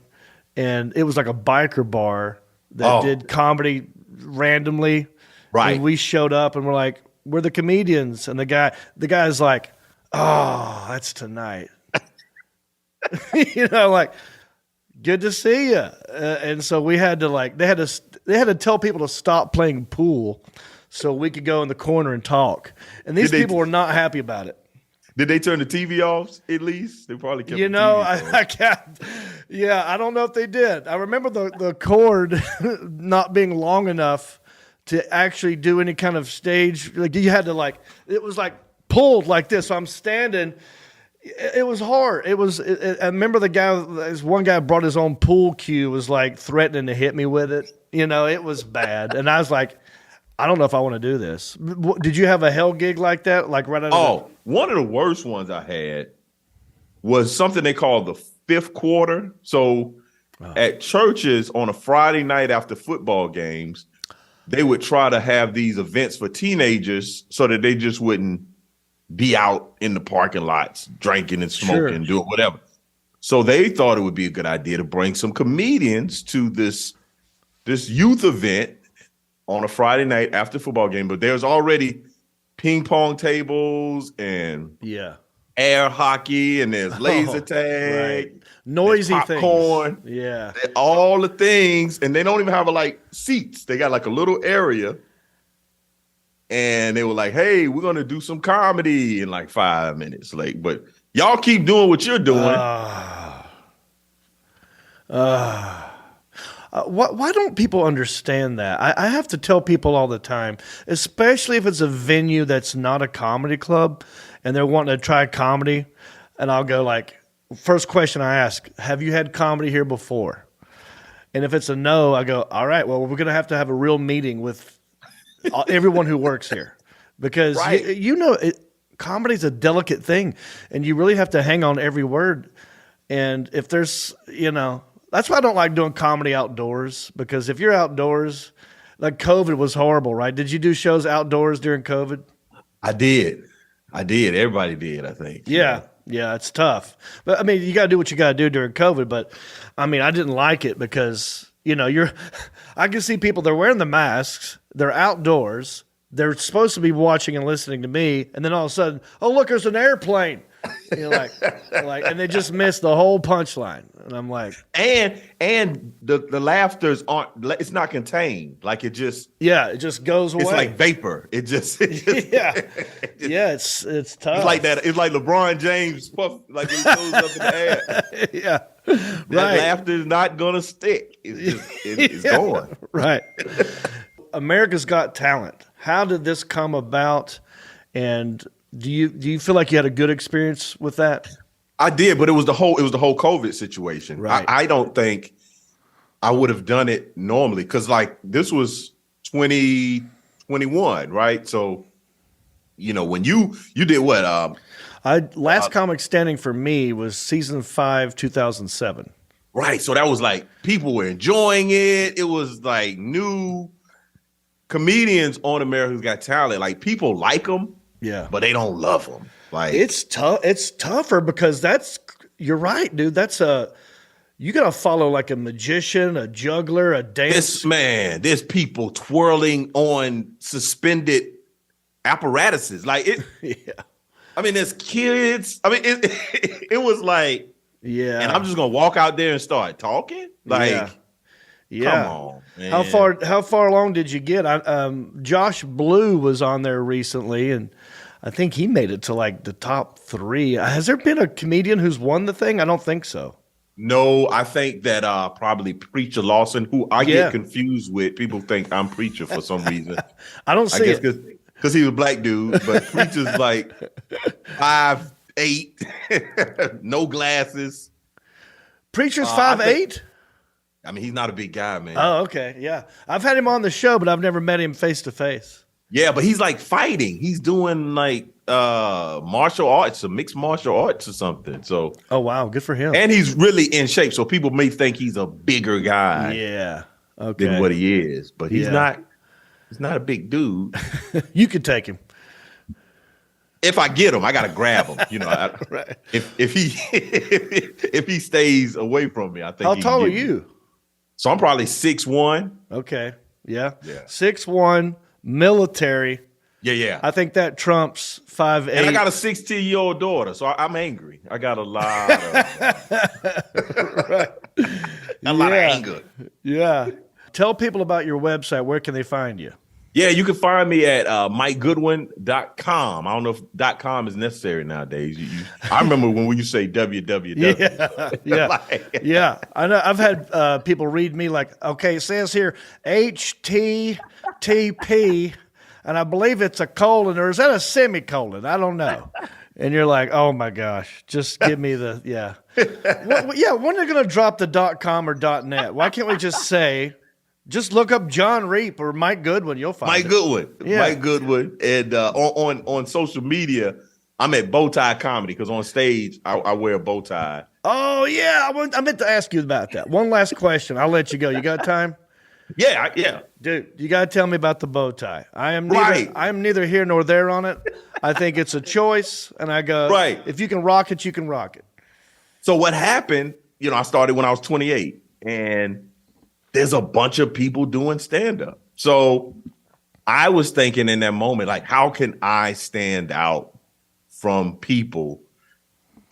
and it was like a biker bar that did comedy randomly. Right. And we showed up and we're like, we're the comedians. And the guy's like, oh, that's tonight. Good to see you. And so we had to they had to tell people to stop playing pool so we could go in the corner and talk. And these people were not happy about it. Did they turn the TV off at least? They probably kept I don't know if they did. I remember the cord not being long enough to actually do any kind of stage. Like you had to it was pulled like this. So I'm standing. It was hard. I remember this one guy brought his own pool cue, was threatening to hit me with it. It was bad. And I was like, I don't know if I want to do this. Did you have a hell gig like that? One of the worst ones I had was something they called the fifth quarter. So at churches on a Friday night after football games, they would try to have these events for teenagers so that they just wouldn't be out in the parking lots drinking and smoking, doing whatever. So they thought it would be a good idea to bring some comedians to this youth event on a Friday night after football game. But there's already ping pong tables and air hockey, and there's laser tag, noisy popcorn, things. all the things, and they don't even have seats. They got a little area. and they were like, "Hey, we're gonna do some comedy in like 5 minutes." Like, but y'all keep doing what you're doing. Why don't people understand that? I have to tell people all the time, especially if it's a venue that's not a comedy club and they're wanting to try comedy, and I'll go like, first question I ask, have you had comedy here before? And if it's a no, I go, all right, well, we're going to have a real meeting with everyone who works here. Because, comedy's a delicate thing, and you really have to hang on every word. And if there's, that's why I don't like doing comedy outdoors, because if you're outdoors, like COVID was horrible, right? Did you do shows outdoors during COVID? I did. Everybody did, I think. Yeah, it's tough. But I mean, you got to do what you got to do during COVID. But I mean, I didn't like it because, I can see people, they're wearing the masks, they're outdoors, they're supposed to be watching and listening to me, and then all of a sudden, oh, look, there's an airplane. Like, and they just missed the whole punchline, and I'm like, and the laughters it's not contained, like it just goes away. It's like vapor. It just it's tough. It's like that. It's like LeBron James puff, like he goes up in the air. That laughter's not gonna stick. It's going right. America's Got Talent. How did this come about? And do you feel like you had a good experience with that? I did, but it was the whole COVID situation. Right. I don't think I would have done it normally, because like this was 2021, right? So, when you did what? Last Comic Standing for me was season 5, 2007. Right. So that was like people were enjoying it. It was like new comedians on America's Got Talent. Like people like them. Yeah, but they don't love them. Like it's tough. It's tougher because you're right, dude. You got to follow like a magician, a juggler, a dance. There's people twirling on suspended apparatuses. Like it. Yeah. I mean, there's kids. I mean, it was like, yeah. And I'm just gonna walk out there and start talking. Like, yeah. Come on, man. How far along did you get? Josh Blue was on there recently, and I think he made it to like the top 3. Has there been a comedian who's won the thing? I don't think so. No, I think that probably Preacher Lawson, who I get confused with. People think I'm Preacher for some reason. I don't see it. Because he was a black dude, but Preacher's like 5'8", no glasses. Preacher's 5'8"? I mean, he's not a big guy, man. Oh, okay. Yeah. I've had him on the show, but I've never met him face to face. Yeah, but he's like fighting. He's doing like martial arts, some mixed martial arts or something. So, oh wow, good for him. And he's really in shape, so people may think he's a bigger guy. Yeah. Okay. Than what he is, but he's not. He's not a big dude. You could take him. If I get him, I gotta grab him. Right. If he stays away from me, I think. How tall are you? So I'm probably 6'1". Okay. Yeah. 6'1", military. Yeah. I think that trumps 5'8". And I got a 16-year-old daughter, so I'm angry. I got a lot of anger. Yeah. Tell people about your website. Where can they find you? Yeah, you can find me at MikeGoodwin.com. I don't know if .com is necessary nowadays. I remember when we used to say www. Yeah. I know. I've had people read me like, okay, it says here HTTP, and I believe it's a colon, or is that a semicolon? I don't know. And you're like, oh my gosh, just give me the when are they going to drop the .com or .net? Why can't we just say? Just look up John Reap or Mike Goodwin. You'll find Mike Goodwin. Yeah. Mike Goodwin. And on social media, I'm at Bowtie Comedy because on stage, I wear a bow tie. Oh, yeah. I meant to ask you about that. One last question. I'll let you go. You got time? Yeah. Dude, you got to tell me about the bow tie. I am neither here nor there on it. I think it's a choice. And I go, right. If you can rock it, you can rock it. So what happened, I started when I was 28. And there's a bunch of people doing stand-up. So I was thinking in that moment, like, how can I stand out from people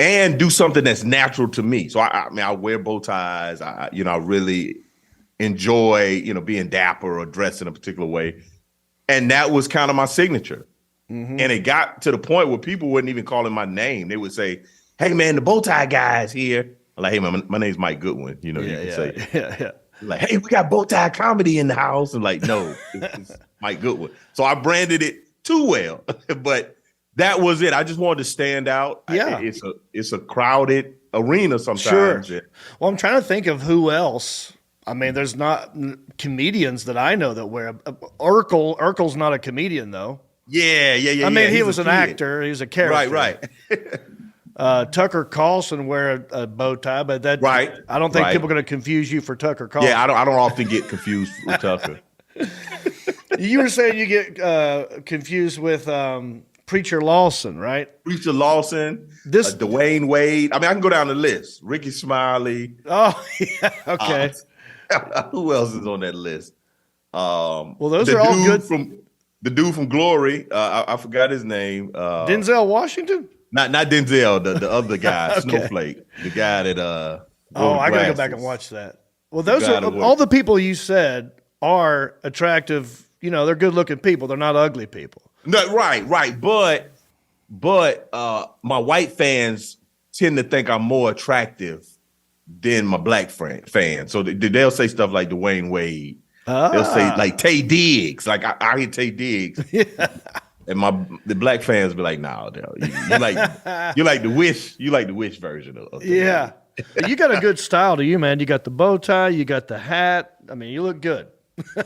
and do something that's natural to me? So I wear bow ties. I really enjoy, being dapper or dressed in a particular way. And that was kind of my signature. And it got to the point where people wouldn't even call him my name. They would say, "Hey man, the bow tie guy's here." I'm like, "Hey man, my name's Mike Goodwin." You know, you can say, Yeah. like, "Hey, we got bow tie comedy in the house." And like, no, it's Mike Goodwin. So I branded it too well, but that was it. I just wanted to stand out. Yeah. It's a crowded arena sometimes. Sure. Well, I'm trying to think of who else. I mean, there's not comedians that I know that wear. Urkel's not a comedian though. Yeah. I mean, he He's was a an kid. actor. He was a character. Right. Tucker Carlson wear a bow tie, but that Right. I don't think Right. people are going to confuse you for Tucker Carlson. Yeah, I don't often get confused with Tucker. You were saying you get confused with Preacher Lawson, right? Preacher Lawson, Dwayne Wade. I mean, I can go down the list. Ricky Smiley. Oh, yeah. Okay. Who else is on that list? Well, those are all good. The dude from Glory. I forgot his name. Denzel Washington? Not Denzel. The other guy, Okay. Snowflake. The guy that. I gotta go back and watch that. Well, those are all the people you said are attractive. You know, they're good-looking people. They're not ugly people. No, right. But my white fans tend to think I'm more attractive than my black fans. So they'll say stuff like Dwayne Wade. They'll say like Tay Diggs. Like I hear Tay Diggs. Yeah. And the black fans be like, "No, you like the Wish version of Tay Yeah. You got a good style to you, man. You got the bow tie. You got the hat. I mean, you look good.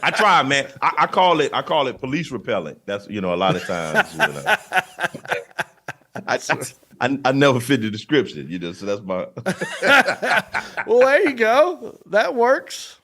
I try, man. I call it police repellent. That's a lot of times. I never fit the description, so that's my. Well, there you go. That works.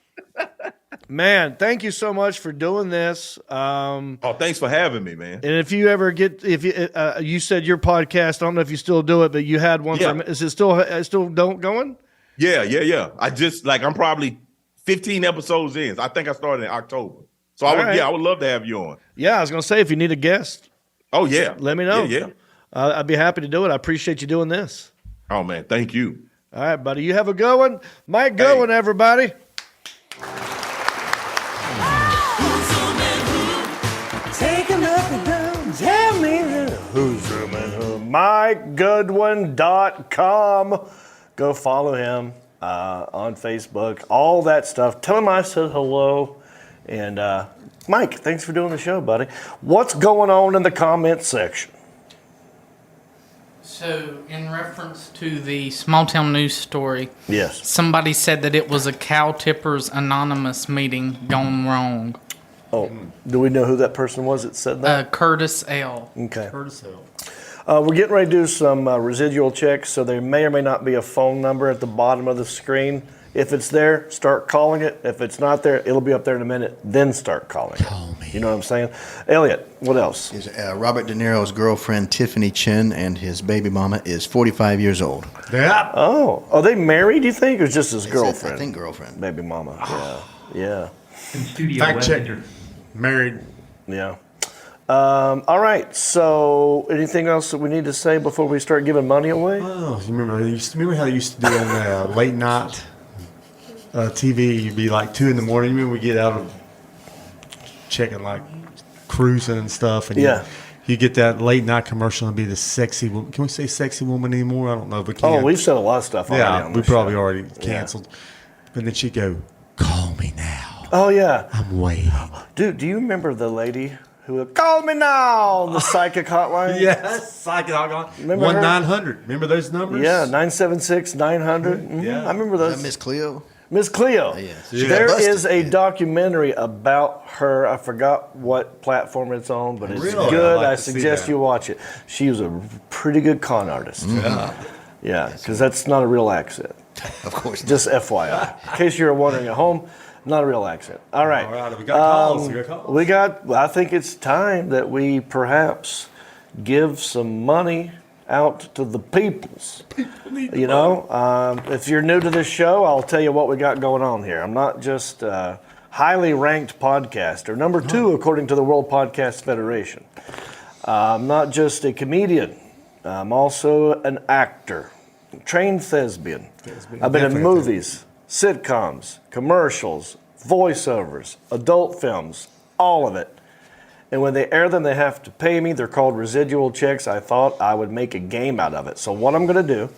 Man, thank you so much for doing this. Thanks for having me, man. And if you ever you said your podcast, I don't know if you still do it, but you had one. Yeah. Is it still going? Yeah. I just I'm probably 15 episodes in. I think I started in October. So I would love to have you on. Yeah, I was gonna say if you need a guest. Oh yeah, let me know. Yeah. I'd be happy to do it. I appreciate you doing this. Oh man, thank you. All right, buddy. You have a good one. Mike Goodwin, everybody. Take a look at them. Tell me who's zooming who. MikeGoodwin.com. Go follow him on Facebook. All that stuff. Tell him I said hello. And Mike, thanks for doing the show, buddy. What's going on in the comments section? So, in reference to the small town news story, yes, somebody said that it was a Cow Tippers Anonymous meeting gone wrong. Oh, do we know who that person was that said that? Curtis L. Okay. Curtis L. We're getting ready to do some residual checks, so there may or may not be a phone number at the bottom of the screen. If it's there, start calling it. If it's not there, it'll be up there in a minute. Then start calling it. Call me. You know what I'm saying? Elliot, what else? Is Robert De Niro's girlfriend Tiffany Chen and his baby mama is 45 years old. Yeah. Oh, are they married? Do you think, or just his girlfriend? I think girlfriend. Baby mama. Yeah. Fact checker. Married. Yeah. All right. So, anything else that we need to say before we start giving money away? Oh, you remember how they used to do on late night TV? You'd be like 2 a.m. You remember we get out of checking like cruising and stuff, and you get that late night commercial and be the sexy woman. Can we say sexy woman anymore? I don't know if we can. Oh, we've said a lot of stuff already. Yeah, on we this probably show. already canceled. But then she'd go, "Call me now. Oh yeah, I'm waiting." Dude, do you remember the lady who would call me now? The psychic hotline. Yes, psychic hotline. Remember 1-900. Remember those numbers? Yeah, 976-900. Yeah, I remember those. Miss Cleo. Miss Cleo. Yeah. There is a documentary about her. I forgot what platform it's on, but it's Really? good. I'd like I to see suggest that. you watch it. She was a pretty good con artist. Yeah, because that's not a real accent. Of course not. Just FYI. In case you're wondering at home, not a real accent. All right. All right, we got calls. I think it's time that we perhaps give some money out to the peoples. You know, if you're new to this show, I'll tell you what we got going on here. I'm not just a highly ranked podcaster, number 2 according to the World Podcast Federation. I'm not just a comedian. I'm also an actor, trained thespian. I've been in movies, sitcoms, commercials, voiceovers, adult films, all of it. And when they air them, they have to pay me. They're called residual checks. I thought I would make a game out of it. So what I'm going to do,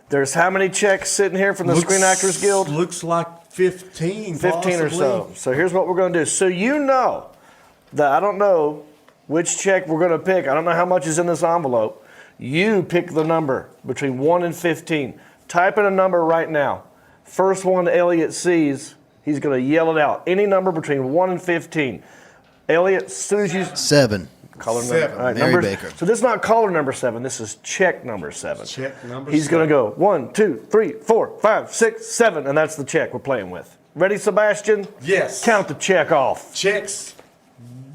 there's how many checks sitting here from the Screen Actors Guild? Looks like 15. 15 or so. So here's what we're going to do. So you know that I don't know which check we're going to pick. I don't know how much is in this envelope. You pick the number between 1 and 15. Type in a number right now. First one Elliot sees, he's going to yell it out. Any number between 1 and 15. Elliot, as soon as you... 7. Caller 7. number. All right, Mary numbers. Baker. So this is not caller number 7. This is check number 7. Check number He's 7. going to go 1, 2, 3, 4, 5, 6, 7, and that's the check we're playing with. Ready, Sebastian? Yes. Count the check off. Checks.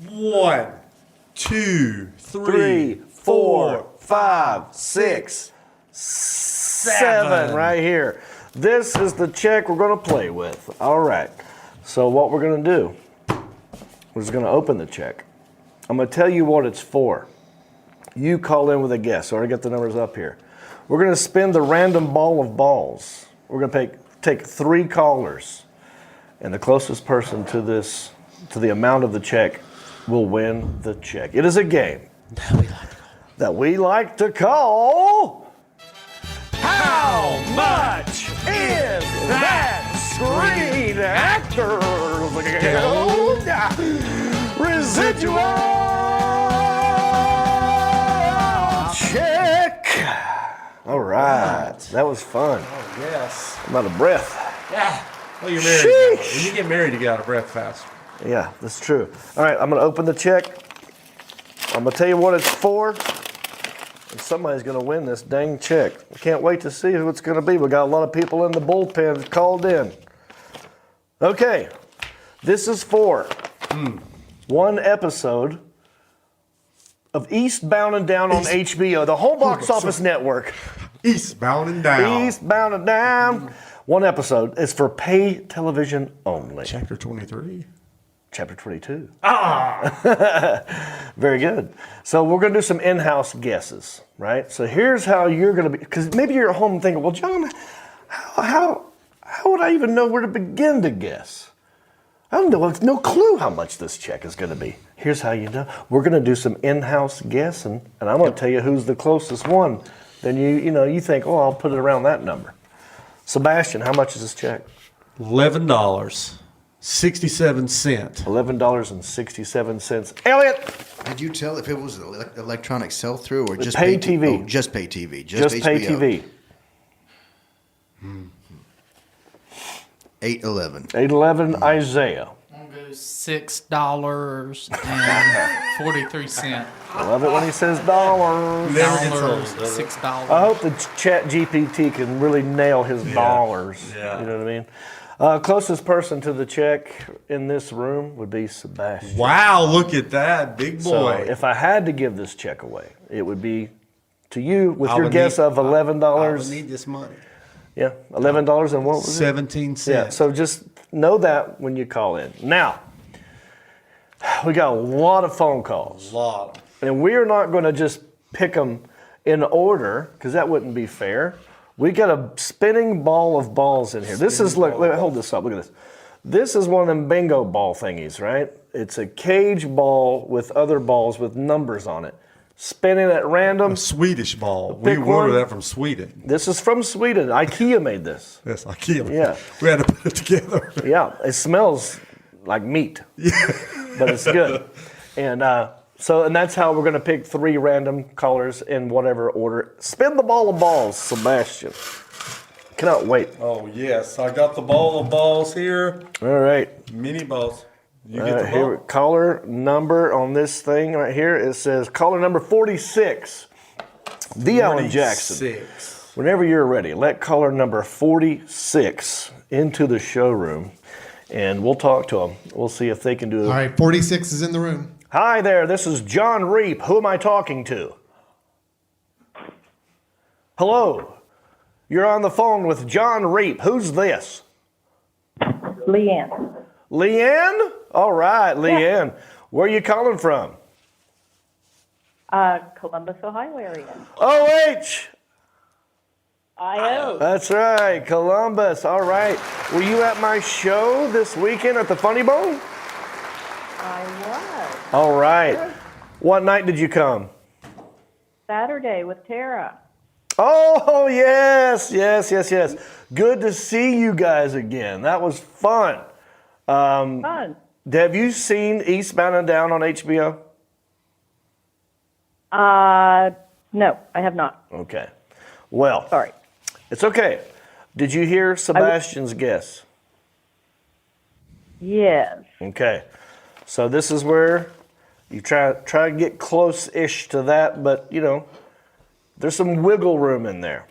1, 2, 3, 4, 5, 6, 7 right here. This is the check we're going to play with. All right. So what we're going to do, we're just going to open the check. I'm going to tell you what it's for. You call in with a guess. So I already got the numbers up here. We're going to spin the random ball of balls. We're going to take 3 callers, and the closest person to the amount of the check will win the check. It is a game that we like to call How Much Is That Screen Actor Residual Check? All right, that was fun. Oh, yes. I'm out of breath. Yeah. Well, you're married. When you get married, you get out of breath fast. Yeah, that's true. All right, I'm going to open the check. I'm going to tell you what it's for. And somebody's going to win this dang check. I can't wait to see who it's going to be. We got a lot of people in the bullpen called in. Okay, this is for one episode of Eastbound and Down on HBO, the whole box office network. Eastbound and Down. Eastbound and Down. One episode is for pay television only. Chapter 23. Chapter 22. Very good. So we're going to do some in-house guesses, right? So here's how you're going to be, because maybe you're at home thinking, well, John, how would I even know where to begin to guess? I don't know, no clue how much this check is going to be. Here's how you know. We're going to do some in-house guessing, and I'm going to tell you who's the closest one. Then you think, oh, I'll put it around that number. Sebastian, how much is this check? $11.67. $11.67. Elliot! Did you tell if it was electronic sell-through or just pay TV? Oh, just pay TV. Just pay HBO. TV. 811. 811, Isaiah. I'm going to go $6.43. I love it when he says dollars. $6. I hope the chat GPT can really nail his dollars. Yeah. You know what I mean? Closest person to the check in this room would be Sebastian. Wow, look at that. Big boy. So if I had to give this check away, it would be to you with your guess of $11. I would need this money. Yeah, $11 and what was it? 17 cents. Yeah, so just know that when you call in. Now, we got a lot of phone calls. A lot. And we are not going to just pick them in order, because that wouldn't be fair. We got a spinning ball of balls in here. This is, look, hold this up, look at this. This is one of them bingo ball thingies, right? It's a cage ball with other balls with numbers on it. Spinning at random. A Swedish ball. Pick We ordered one. that from Sweden. This is from Sweden. IKEA made this. Yes, IKEA. Yeah. We had to put it together. Yeah, it smells like meat, but it's good. And and that's how we're going to pick 3 random colors in whatever order. Spin the ball of balls, Sebastian. Cannot wait. Oh, yes. I got the ball of balls here. All right. Mini balls. You get the Here, ball. caller number on this thing right here. It says caller number 46. The Alan Jackson. 46. Whenever you're ready, let caller number 46 into the showroom, and we'll talk to them. We'll see if they can do it. All right, 46 is in the room. Hi there, this is John Reap. Who am I talking to? Hello. You're on the phone with John Reap. Who's this? Leanne. Leanne? All right, Leanne. Yeah. Where are you calling from? Columbus, Ohio area. OH! I-O. That's right, Columbus. All right. Were you at my show this weekend at the Funny Bone? I was. All right. What night did you come? Saturday with Tara. Oh, yes. Good to see you guys again. That was fun. Fun. Have you seen Eastbound and Down on HBO? No, I have not. Okay. Well, Sorry. It's okay. Did you hear Sebastian's guess? Yes. Okay. So this is where you try to get close-ish to that, but, there's some wiggle room in there.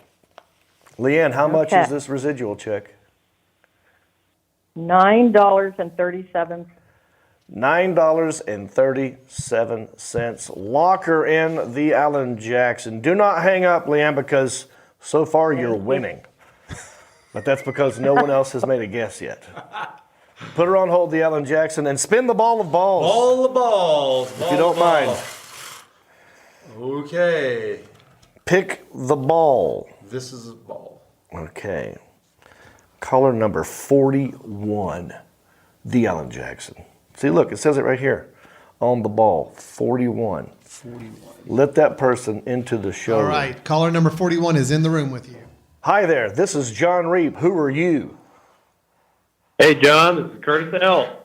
Leanne, how much is this residual check? $9.37. $9.37. Lock her in the Alan Jackson. Do not hang up, Leanne, because so far you're winning. But that's because no one else has made a guess yet. Put her on hold, the Alan Jackson, and spin the ball of balls. Ball of balls. If you don't mind. Okay. Pick the ball. This is a ball. Okay. Caller number 41, the Alan Jackson. See, look, it says it right here on the ball, 41. 41. Let that person into the show. All right. Caller number 41 is in the room with you. Hi there. This is John Reap. Who are you? Hey, John. This is Curtis L.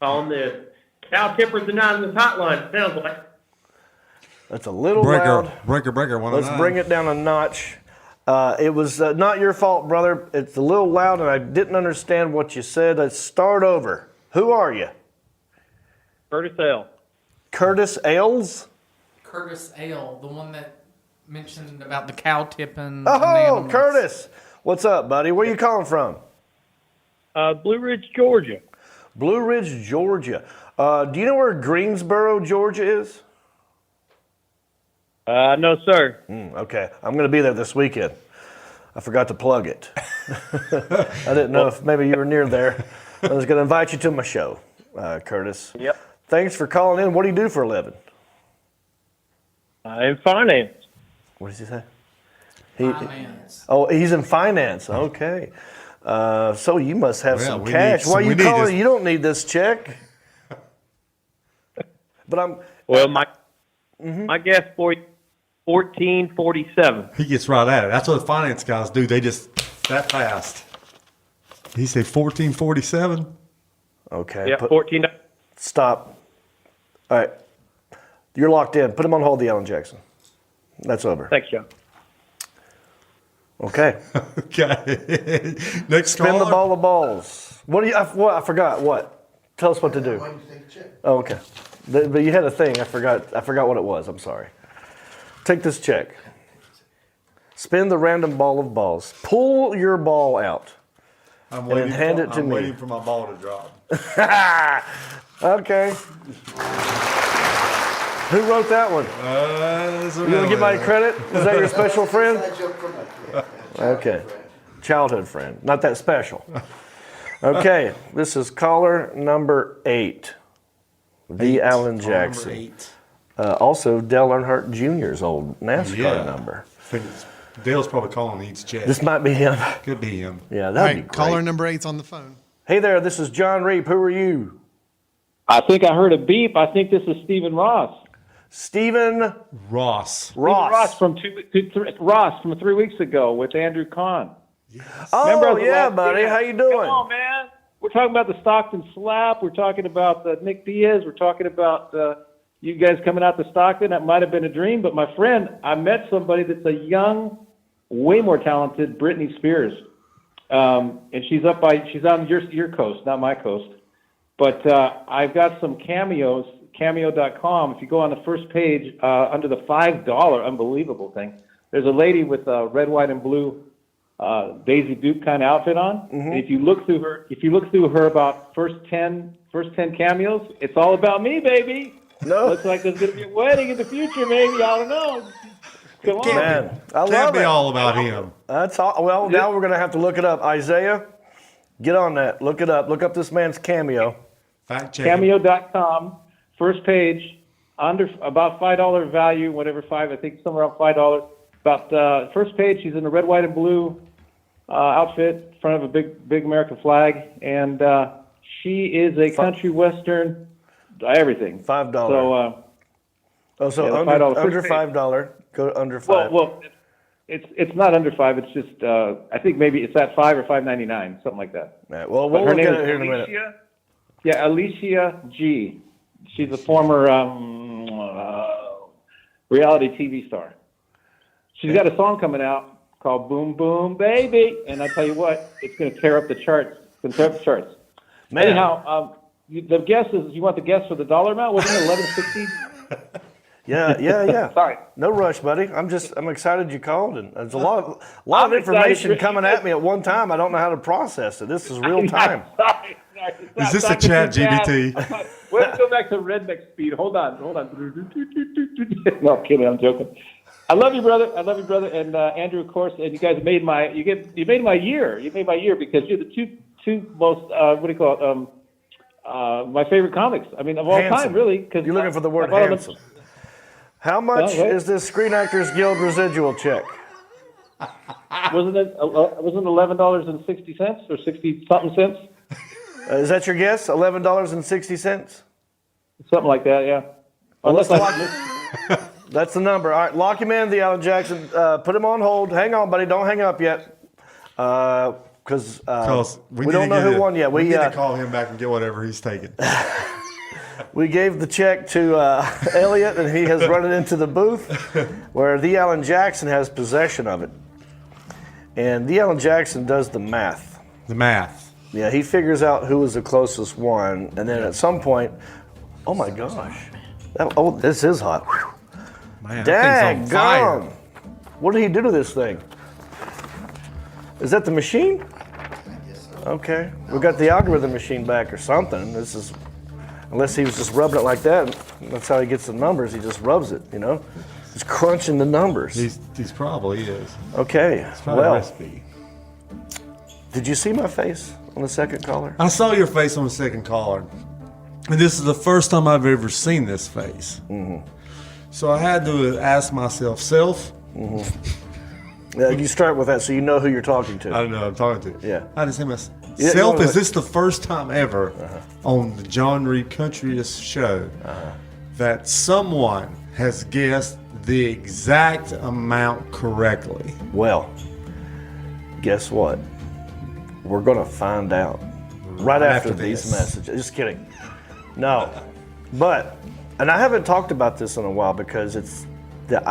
Calling the Cow Tippers Anonymous hotline, it sounds like. That's a little loud. Breaker, 109. Let's bring it down a notch. It was not your fault, brother. It's a little loud, and I didn't understand what you said. Let's start over. Who are you? Curtis L. Curtis Ailes? Curtis Ale, the one that mentioned about the cow tipping. Oh, Curtis. What's up, buddy? Where you calling from? Blue Ridge, Georgia. Blue Ridge, Georgia. Do you know where Greensboro, Georgia is? No, sir. Okay. I'm going to be there this weekend. I forgot to plug it. I didn't know if maybe you were near there. I was going to invite you to my show, Curtis. Yep. Thanks for calling in. What do you do for a living? In finance. What does he say? Finance. Oh, he's in finance. Okay. So you must have some we cash. need- Why we you need calling? this- You don't need this check. But I'm. Well, my guess for you, 1447. He gets right at it. That's what the finance guys do. They just that fast. He said 1447. Okay. Yeah, 14. Stop. All right. You're locked in. Put him on hold, the Alan Jackson. That's over. Thanks, John. Okay. Okay. Next Spin caller. the ball of balls. What do you? I forgot. What? Tell us what to do. Oh, okay. But you had a thing. I forgot what it was. I'm sorry. Take this check. Spin the random ball of balls. Pull your ball out. I'm and hand it to I'm me. waiting for my ball to drop. Okay. Who wrote that one? You want to give my credit? Is that your special friend? Okay. Childhood friend. Not that special. Okay. This is caller number 8. The Alan Jackson. Number 8. Also, Dale Earnhardt Jr.'s old NASCAR number. Dale's probably calling each check. This might be him. Could be him. Yeah, All that'd right. be great. Caller number 8's on the phone. Hey there, this is John Reap. Who are you? I think I heard a beep. I think this is Stephen Ross. Stephen Ross. Ross from Ross from 3 weeks ago with Andrew Kahn. Oh, Remember the yeah, last buddy. thing? How you doing? Come on, man. We're talking about the Stockton slap. We're talking about Nick Diaz. We're talking about you guys coming out to Stockton. That might have been a dream, but my friend, I met somebody that's a young, way more talented Britney Spears, and she's on your coast, not my coast. But I've got some cameos. Cameo.com. If you go on the first page under the $5 unbelievable thing, there's a lady with a red, white, and blue Daisy Duke kind of outfit on. Mm-hmm. And if you look through her about first 10 cameos, it's all about me, baby. No. Looks like there's gonna be a wedding in the future, maybe. I don't know. Come on, Man, I love Can't be it. all about him. That's all. Well, now we're going to have to look it up. Isaiah, get on that. Look it up. Look up this man's cameo. Fact check. Cameo.com, first page, under about $5 value, whatever I think somewhere around $5. About first page, she's in a red, white, and blue outfit in front of a big American flag, and she is a country western everything. $5. So, So yeah, under $5. $5. Go to under $5. Well, it's not under $5. It's just I think maybe it's at $5 or $5.99, something like that. Right, well, But we'll her look name at is it here in a minute. Alicia. Yeah, Alicia G. She's a former reality TV star. She's got a song coming out called "Boom Boom Baby," and I tell you what, it's going to tear up the charts. It's going to tear up the charts. Man. Anyhow, the guess is you want the guess for the dollar amount? Wasn't it $11.60? Yeah. Sorry. No rush, buddy. I'm excited you called, and there's a lot of information coming at me at one time. I don't know how to process it. This is real time. Sorry. Is this a chat GBT? Let's go back to redneck speed. Hold on. No, I'm kidding. I'm joking. I love you, brother. And Andrew, of course. And you guys made my year. You made my year because you're the two most what do you call it? My favorite comics. I mean, of all Handsome. time, really. Cause You're looking for the word I follow handsome. How much is this Screen Actors Guild residual check? Wasn't it $11.60 or 60 something cents? Is that your guess? $11.60? Something like that, yeah. Unless That's the number. All right, lock him in, the Alan Jackson. Put him on hold. Hang on, buddy. Don't hang up yet. Because we don't know who won yet. We need to call him back and get whatever he's taking. We gave the check to Elliot, and he has run it into the booth where the Alan Jackson has possession of it. And the Alan Jackson does the math. The math. Yeah, he figures out who was the closest one, and then at some point, oh my gosh, this is hot. Whew. Man, that thing's on fire. Daggone. What did he do to this thing? Is that the machine? Okay, we got the algorithm machine back or something. This is, unless he was just rubbing it like that. That's how he gets the numbers. He just rubs it, you know. He's crunching the numbers. He's probably is. Okay, It's probably a recipe. Did you see my face on the second caller? I saw your face on the second caller, and this is the first time I've ever seen this face. Mm-hmm. So I had to ask myself, self. Mm-hmm. You start with that so you know who you're talking to. I don't know who I'm talking to. Yeah. I had to say myself, Yeah, is this the first time ever on the John Reed Countryist show that someone has guessed the exact amount correctly? Well, guess what? We're going to find out right after these messages. Just kidding. No. But, and I haven't talked about this in a while because it's the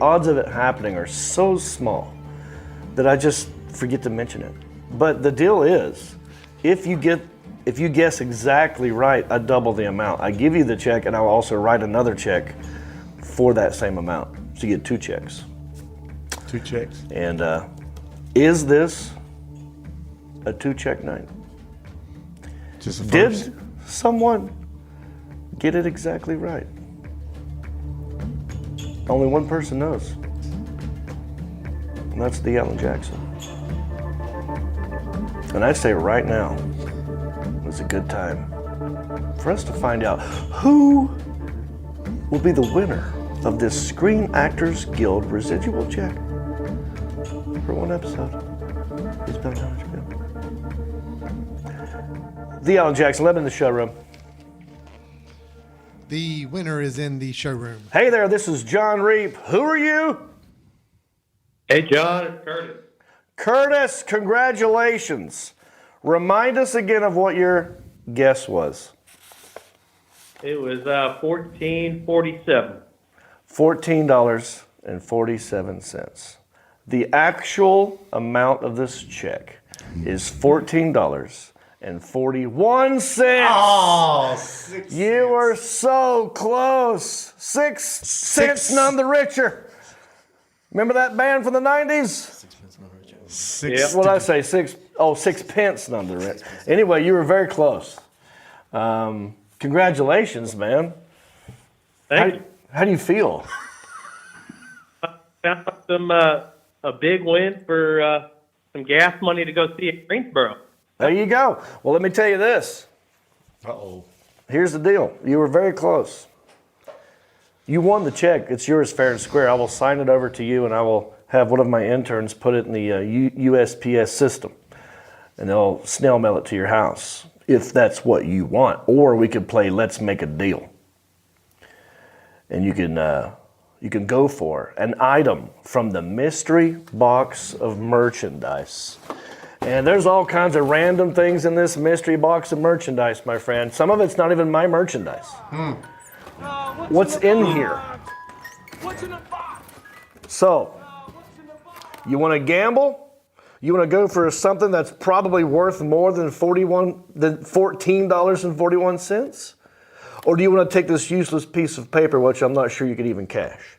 odds of it happening are so small that I just forget to mention it. But the deal is, if you guess exactly right, I double the amount. I give you the check and I'll also write another check for that same amount. So you get two checks. Two checks. And is this a two-check night? Just the first. Did someone get it exactly right? Only one person knows. And that's the Alan Jackson. And I'd say right now is a good time for us to find out who will be the winner of this Screen Actors Guild residual check for one episode. It's about how much bill. The Alan Jackson, let him in the showroom. The winner is in the showroom. Hey there, this is John Reap. Who are you? Hey, John, it's Curtis. Curtis, congratulations. Remind us again of what your guess was. It was $14.47. $14.47. The actual amount of this check is $14.41. Oh, 6 You were so close. 6 cents, none the richer. Remember that band from the 90s? Six. What did I say? 6 pence, none the richer. Anyway, you were very close. Congratulations, man. Thank you. How do you feel? Found a big win for some gas money to go see at Greensboro. There you go. Well, let me tell you this. Uh-oh. Here's the deal. You were very close. You won the check. It's yours fair and square. I will sign it over to you, and I will have one of my interns put it in the USPS system, and they'll snail mail it to your house. if that's what you want. Or we could play Let's Make a Deal. And you can go for an item from the mystery box of merchandise. And there's all kinds of random things in this mystery box of merchandise, my friend. Some of it's not even my merchandise. What's in here? So, you want to gamble? You want to go for something that's probably worth more than $14.41? Or do you want to take this useless piece of paper, which I'm not sure you could even cash?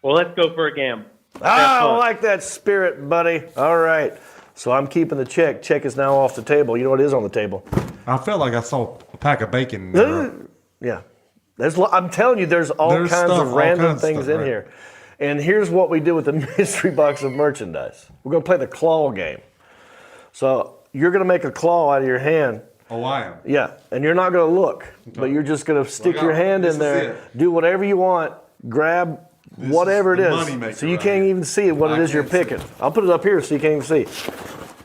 Well, let's go for a gamble. I like that spirit, buddy. All right. So I'm keeping the check. Check is now off the table. You know what is on the table? I felt like I saw a pack of bacon. There. Yeah. I'm telling you, there's all kinds of random things in here. And here's what we do with the mystery box of merchandise. We're going to play the claw game. So you're going to make a claw out of your hand. Oh, I am? Yeah. And you're not going to look, but you're just going to stick your hand in there, do whatever you want, grab whatever it is. So you can't even see what it is you're picking. I'll put it up here so you can't even see.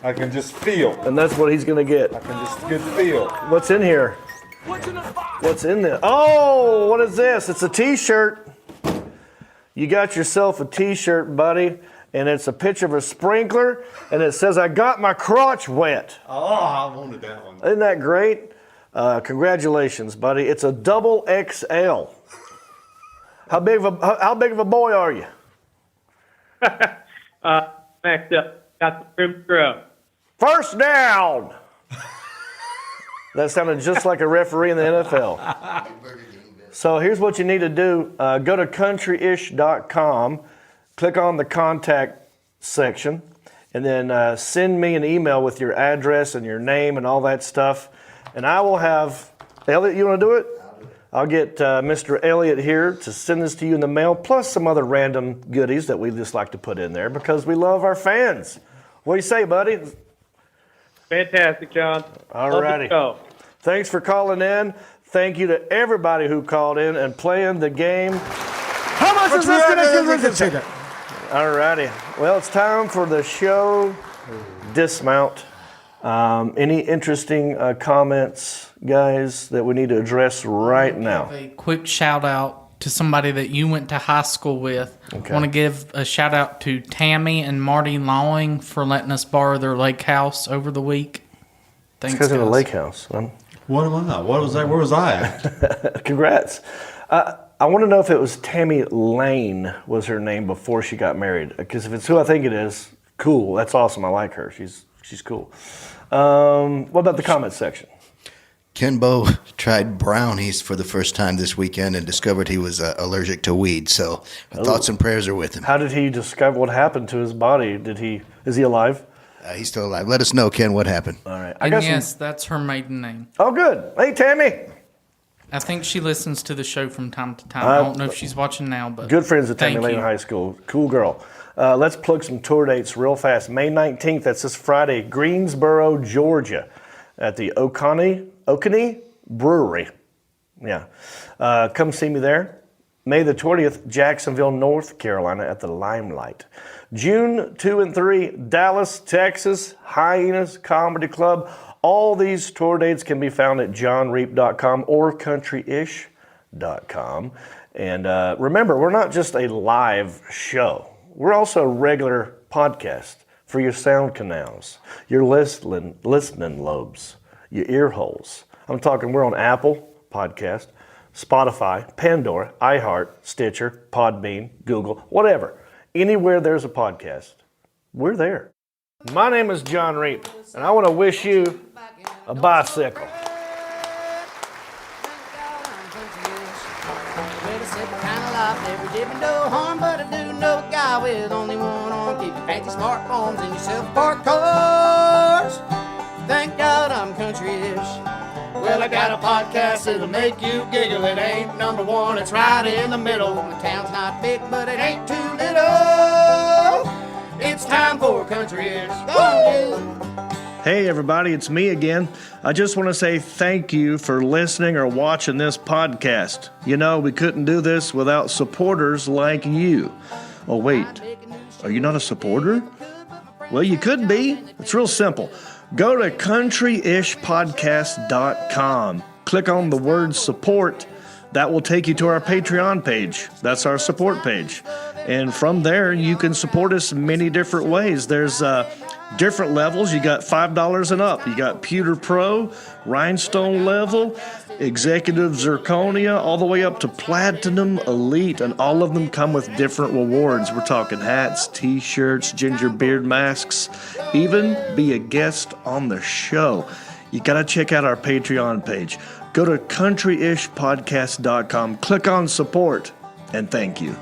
I can just feel. And that's what he's going to get. I can just get feel. What's in here? What's in there? Oh, what is this? It's a t-shirt. You got yourself a t-shirt, buddy, and it's a picture of a sprinkler, and it says, "I got my crotch wet." Oh, I wanted that one. Isn't that great? Congratulations, buddy. It's a double XL. How big of a boy are you? Maxed up. Got the room to grow. First down. That sounded just like a referee in the NFL. So here's what you need to do. Go to countryish.com, click on the contact section, and then send me an email with your address and your name and all that stuff. And I will have, Elliot, you want to do it? I'll get Mr. Elliot here to send this to you in the mail, plus some other random goodies that we just like to put in there because we love our fans. What do you say, buddy? Fantastic, John. All righty. Thanks for calling in. Thank you to everybody who called in and playing the game. How much is this going to All righty. Well, it's time for the show dismount. Any interesting comments, guys, that we need to address right now? A quick shout out to somebody that you went to high school with. I want to give a shout out to Tammy and Marty Lawing for letting us borrow their lake house over the week. Thanks, because of the lake house. What am I? What was that? Where was I at? Congrats. I want to know if it was Tammy Lane was her name before she got married. Because if it's who I think it is, cool. That's awesome. I like her. She's cool. What about the comment section? Ken Bo tried brownies for the first time this weekend and discovered he was allergic to weed. So thoughts and prayers are with him. How did he discover what happened to his body? Is he alive? He's still alive. Let us know, Ken, what happened. All right. Yes, that's her maiden name. Oh, good. Hey, Tammy. I think she listens to the show from time to time. I don't know if she's watching now, but good friends with Tammy thank Lane you. High School. Cool girl. Let's plug some tour dates real fast. May 19th, that's this Friday, Greensboro, Georgia, at the Oconee Brewery. Yeah. Come see me there. May the 20th, Jacksonville, North Carolina, at the Limelight. June 2 and 3, Dallas, Texas, Hyenas Comedy Club. All these tour dates can be found at johnreap.com or countryish.com. And remember, we're not just a live show. We're also a regular podcast for your sound canals, your listening lobes, your ear holes. I'm talking, we're on Apple Podcast, Spotify, Pandora, iHeart, Stitcher, Podbean, Google, whatever. Anywhere there's a podcast, we're there. My name is John Reap, and I want to wish you a bicycle. Never dipping no harm, but I do know a guy with only one arm. Keep your fancy smartphones and your self-parked cars. Thank God I'm country-ish. Well, I got a podcast that'll make you giggle. It ain't number one, it's right in the middle. The town's not big, but it ain't too little. It's time for country-ish. Go on, you. Hey everybody, it's me again. I just want to say thank you for listening or watching this podcast. You know, we couldn't do this without supporters like you. Oh wait, are you not a supporter? Well, you could be. It's real simple. Go to countryishpodcast.com. Click on the word support. That will take you to our Patreon page. That's our support page. And from there, you can support us many different ways. There's different levels. You got $5 and up. You got Pewter Pro, Rhinestone level, Executive Zirconia, all the way up to Platinum Elite. And all of them come with different rewards. We're talking hats, t-shirts, ginger beard masks, even be a guest on the show. You got to check out our Patreon page. Go to countryishpodcast.com, click on support, and thank you.